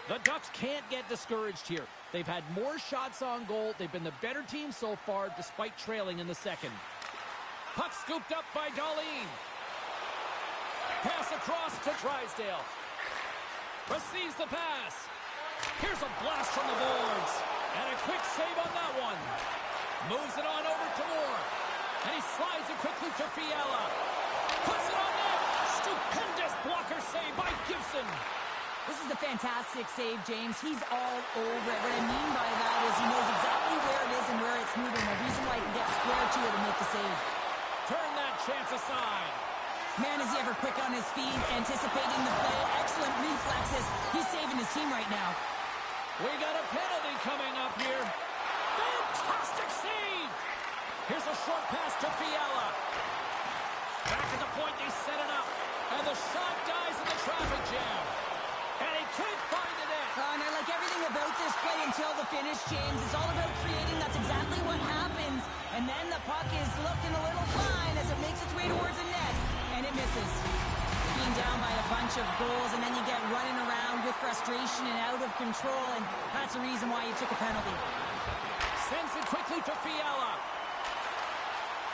The Ducks can't get discouraged here. They've had more shots on goal. They've been the better team so far, despite trailing in the second. Puck scooped up by Darlene. Pass across to Drysdale. Receives the pass. Here's a blast from the boards. And a quick save on that one. Moves it on over to Moore. And he slides it quickly to Fiala. Puts it on net. Stupendous blocker save by Gibson. This is a fantastic save, James. He's all over it. What I mean by that is he knows exactly where it is and where it's moving. The reason why he can get square to it and make the save. Turn that chance aside. Man, is he ever quick on his feet, anticipating the play. Excellent reflexes. He's saving his team right now. We got a penalty coming up here. Fantastic save. Here's a short pass to Fiala. Back at the point, they set it up. And the shot dies in the traffic jam. And he can't find the net. And I like everything about this play until the finish, James. It's all about creating. That's exactly what happens. And then the puck is looking a little fine as it makes its way towards the net. And it misses. Being down by a bunch of goals, and then you get running around with frustration and out of control. And that's the reason why you took a penalty. Sends it quickly to Fiala.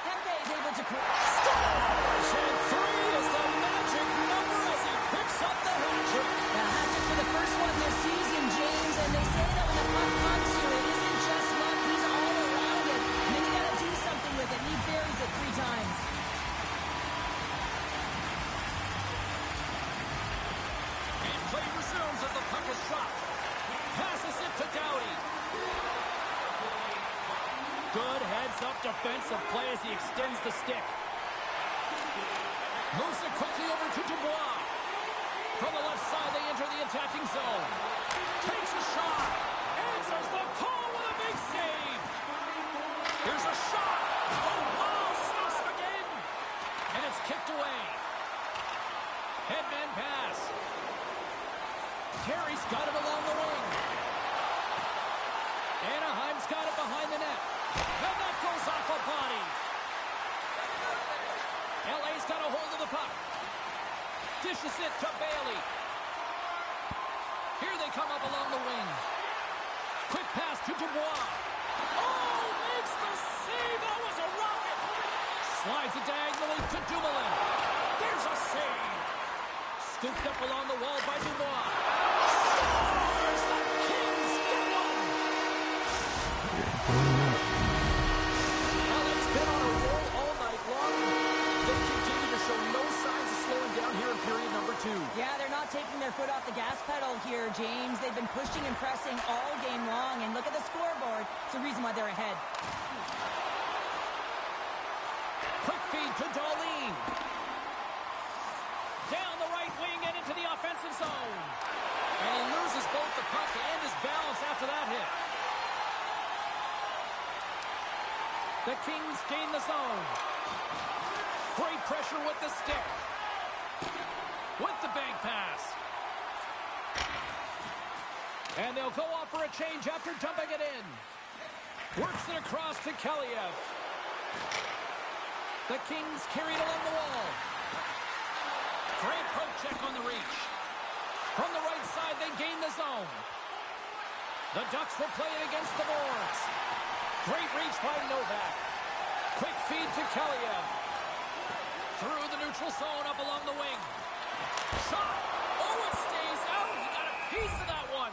Pepe is able to... Scores! And 3 is the magic number as he picks up the hat-trick. The hat-trick for the first one this season, James. And they say that when the puck comes to it isn't just luck, he's all around it. And then you got to do something with it. And he buries it 3 times. And play resumes as the puck is dropped. Passes it to Doughty. Good heads-up defensive play as he extends the stick. Moves it quickly over to Dubois. From the left side, they enter the attacking zone. Takes a shot. Answers the call with a big save. Here's a shot. Oh, wow, stops him again. And it's kicked away. Headman pass. Terry's got it along the wing. Anaheim's got it behind the net. And that goes off a body. LA's got a hold of the puck. Dishes it to Bailey. Here they come up along the wing. Quick pass to Dubois. Oh, makes the save. That was a rocket. Slides it diagonally to Dumoulin. There's a save. Scooped up along the wall by Dubois. Scores! The Kings get one! while they're ahead. Quick feed to Darlene. Down the right wing and into the offensive zone. And he loses both the puck and his balance after that hit. The Kings gain the zone. Great pressure with the stick. With the bank pass. And they'll go off for a change after dumping it in. Works it across to Kaliev. The Kings carry it along the wall. Great poke check on the reach. From the right side, they gain the zone. The Ducks will play it against the boards. Great reach by Novak. Quick feed to Kaliev. Through the neutral zone, up along the wing. Shot! Oh, it stays out. He got a piece of that one.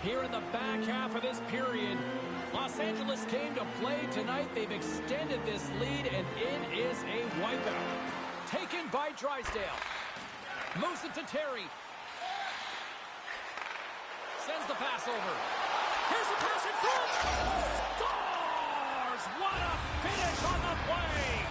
Here in the back half of this period, Los Angeles came to play tonight. They've extended this lead, and it is a wipeout. Taken by Drysdale. Moves it to Terry. Sends the pass over. Here's the pass in front. Scores! What a finish on the play!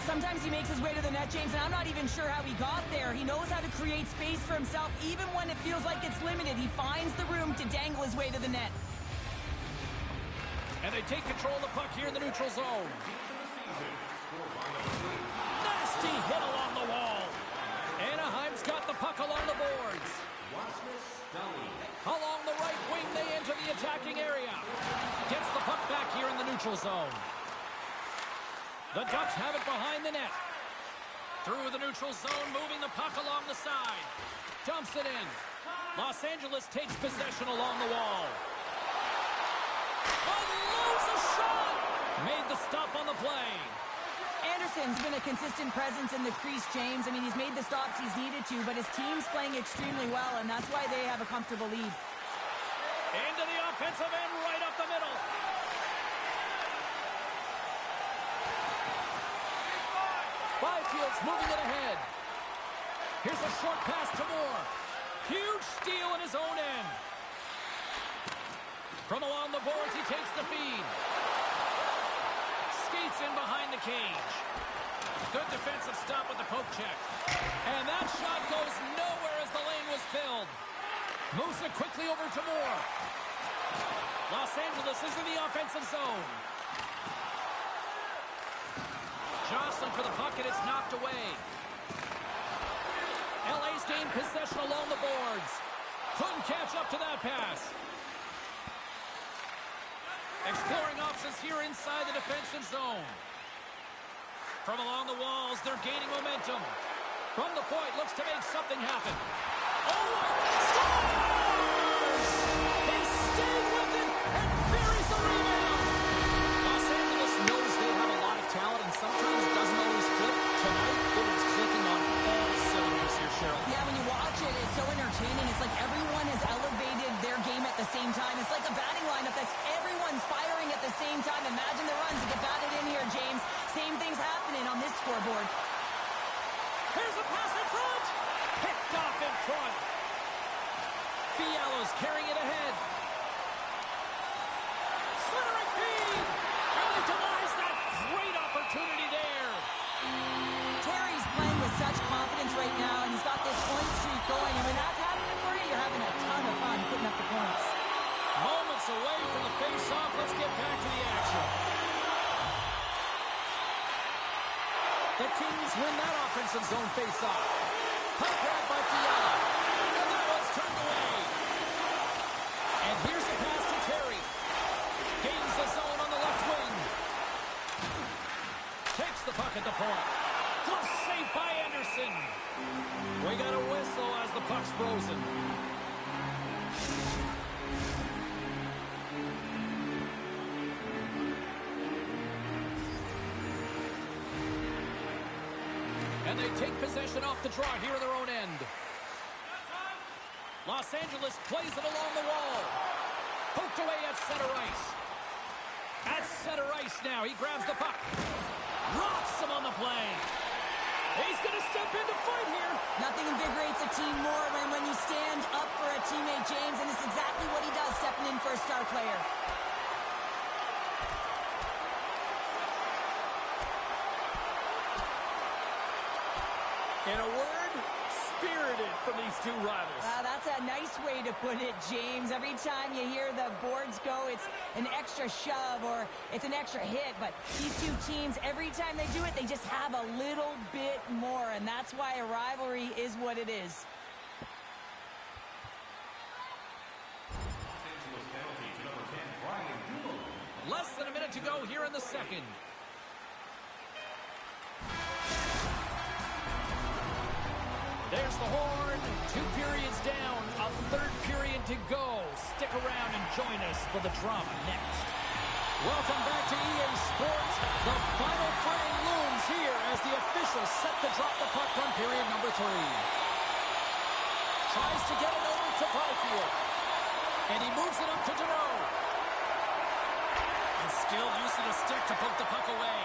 Sometimes he makes his way to the net, James, and I'm not even sure how he got there. He knows how to create space for himself. Even when it feels like it's limited, he finds the room to dangle his way to the net. And they take control of the puck here in the neutral zone. Nasty hit along the wall. Anaheim's got the puck along the boards. Along the right wing, they enter the attacking area. Gets the puck back here in the neutral zone. The Ducks have it behind the net. Through the neutral zone, moving the puck along the side. Dumps it in. Los Angeles takes possession along the wall. Unloads a shot! Made the stop on the play. Anderson's been a consistent presence in the crease, James. I mean, he's made the stops he's needed to, but his team's playing extremely well, and that's why they have a comfortable lead. Into the offensive end, right up the middle. Byfield's moving it ahead. Here's a short pass to Moore. Huge steal in his own end. From along the boards, he takes the feed. Skates in behind the cage. Good defensive stop with the poke check. And that shot goes nowhere as the lane was filled. Moves it quickly over to Moore. Los Angeles is in the offensive zone. Johnson for the puck, and it's knocked away. LA's gained possession along the boards. Couldn't catch up to that pass. Exploring options here inside the defensive zone. From along the walls, they're gaining momentum. From the point, looks to make something happen. Oh, scores! He stayed with it and buries the rebound. Los Angeles knows they have a lot of talent, and sometimes it doesn't always click. Tonight, it is clicking on all cylinders here, Cheryl. Yeah, when you watch it, it's so entertaining. It's like everyone has elevated their game at the same time. It's like a batting lineup that's everyone's firing at the same time. Imagine the runs that get batted in here, James. Same thing's happening on this scoreboard. Here's a pass in front. Picked off in front. Fiala's carrying it ahead. Slithering feed. And he denies that great opportunity there. Terry's playing with such confidence right now, and he's got this point streak going. And when that's happening for you, you're having a ton of fun putting up the points. Moments away from the face-off. Let's get back to the action. The Kings win that offensive zone face-off. Puck grab by Fiala. And that one's turned away. And here's the pass to Terry. Gains the zone on the left wing. Takes the puck at the point. Close save by Anderson. We got a whistle as the puck's frozen. And they take possession off the draw here in their own end. Los Angeles plays it along the wall. Poked away at center ice. At center ice now. He grabs the puck. Rocks him on the play. He's going to step in to fight here. Nothing invigorates a team more than when you stand up for a teammate, James, and it's exactly what he does, stepping in for a star player. In a word, spirited from these two rivals. That's a nice way to put it, James. Every time you hear the boards go, it's an extra shove or it's an extra hit. But these two teams, every time they do it, they just have a little bit more. And that's why a rivalry is what it is. Less than a minute to go here in the second. There's the horn. 2 periods down. A third period to go. Stick around and join us for the drama next. Welcome back to EA Sports. The final frame looms here as the officials set to drop the puck on period number 3. Tries to get it over to Byfield. And he moves it up to Deneau. And skilled use of the stick to poke the puck away.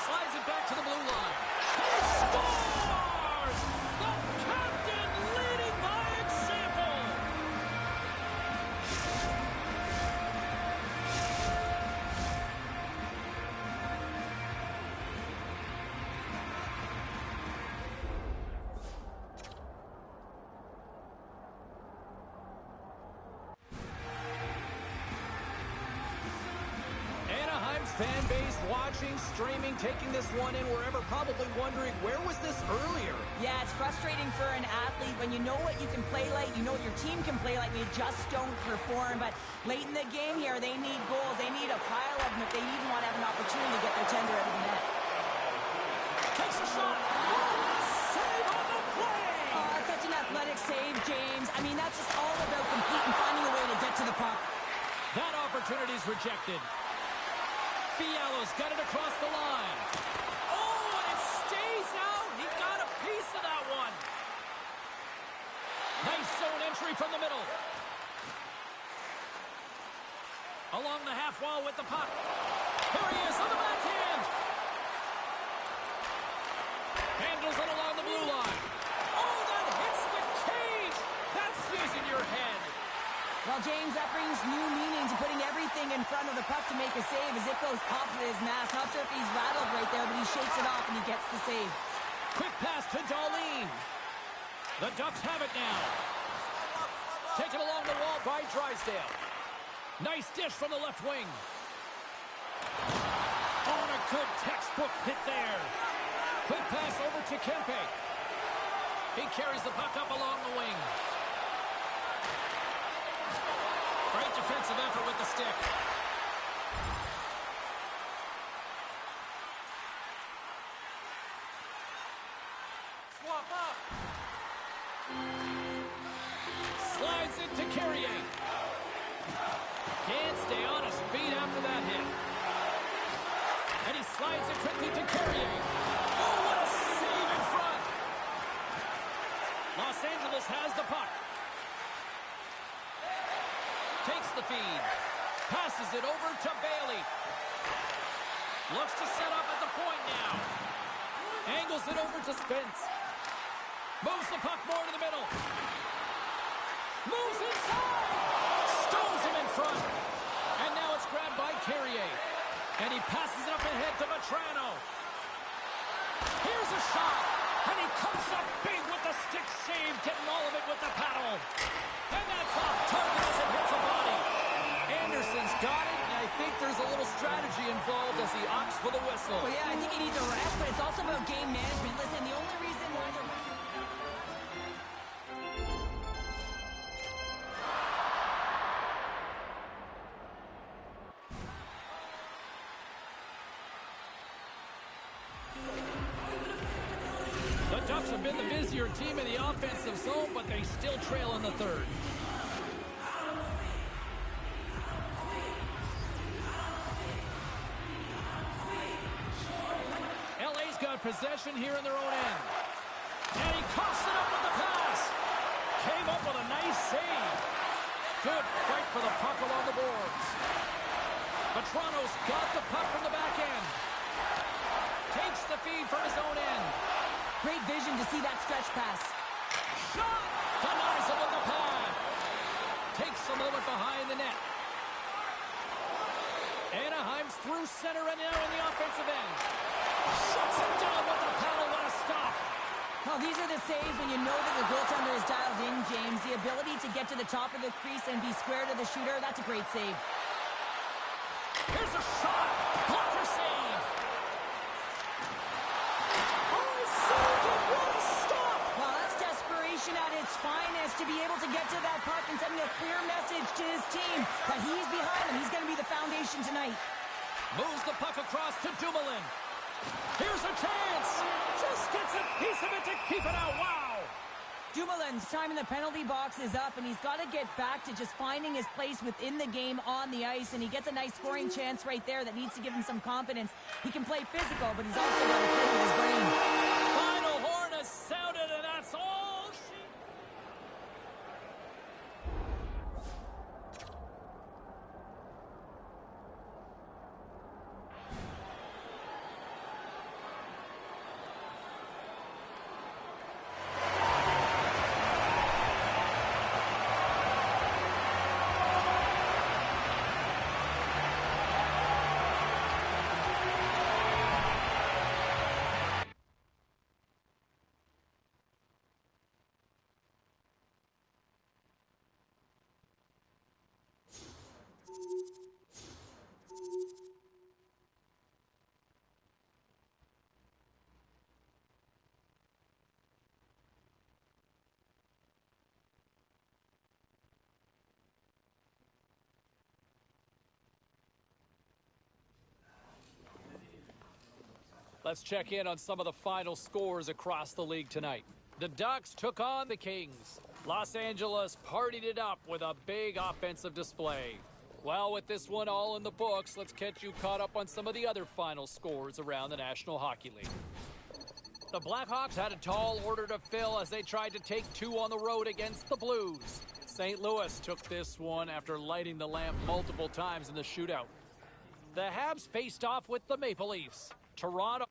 Slides it back to the blue line. He scores! The captain leading by example! Fan base watching, streaming, taking this one in wherever, probably wondering, where was this earlier? Yeah, it's frustrating for an athlete when you know what you can play like, you know what your team can play like, and you just don't perform. But late in the game here, they need goals. They need a pile of them if they even want to have an opportunity to get their tender out of the net. Takes a shot. Oh, save on the play! Such an athletic save, James. I mean, that's just all about competing, finding a way to get to the puck. That opportunity's rejected. Fialo's got it across the line. Oh, and it stays out. He got a piece of that one. Nice zone entry from the middle. Along the half wall with the puck. Here he is on the backhand. Handles it along the blue line. Oh, that hits the cage. That's using your head. Well, James, that brings new meaning to putting everything in front of the puck to make a save as it goes off of his mask. Not sure if he's rattled right there, but he shakes it off and he gets the save. Quick pass to Darlene. The Ducks have it now. Taken along the wall by Drysdale. Nice dish from the left wing. On a good textbook hit there. Quick pass over to Kempe. He carries the puck up along the wing. Great defensive effort with the stick. Swap up. Slides it to Carrier. Can't stay on his feet after that hit. And he slides it quickly to Carrier. Oh, what a save in front. Los Angeles has the puck. Takes the feed. Passes it over to Bailey. Looks to set up at the point now. Angles it over to Spence. Moves the puck more to the middle. Moves inside. Stones him in front. And now it's grabbed by Carrier. And he passes it up ahead to Vetrano. Here's a shot. And he comes up big with the stick save. Getting all of it with the paddle. And that's off target as it hits a body. Anderson's got it, and I think there's a little strategy involved as he opts for the whistle. Well, yeah, I think he needs a rest, but it's also about game management. Listen, the only reason why the Ducks have been the busier team in the offensive zone, but they still trail in the third. LA's got possession here in their own end. And he coughs it up with the pass. Came up with a nice save. Good fight for the puck along the boards. But Toronto's got the puck from the back end. Takes the feed from his own end. Great vision to see that stretch pass. Shot! Denies him with the pad. Takes a moment behind the net. Anaheim's through center and now in the offensive end. Shuts him down with the paddle. What a stop. Well, these are the saves when you know that your goaltender is dialed in, James. The ability to get to the top of the crease and be square to the shooter, that's a great save. Here's a shot. Blocker save. Oh, saved it. What a stop. Well, that's desperation at its finest to be able to get to that puck and sending a clear message to his team that he's behind them. He's going to be the foundation tonight. Moves the puck across to Dumoulin. Here's a chance. Just gets a piece of it to keep it out. Wow. Dumoulin's time in the penalty box is up, and he's got to get back to just finding his place within the game on the ice, and he gets a nice scoring chance right there that needs to give him some confidence. He can play physical, but he's also got to play with his brain. Final horn has sounded, and that's all she... Let's check in on some of the final scores across the league tonight. The Ducks took on the Kings. Los Angeles partied it up with a big offensive display. Well, with this one all in the books, let's get you caught up on some of the other final scores around the National Hockey League. The Blackhawks had a tall order to fill as they tried to take two on the road against the Blues. St. Louis took this one after lighting the lamp multiple times in the shootout. The Habs faced off with the Maple Leafs. Toronto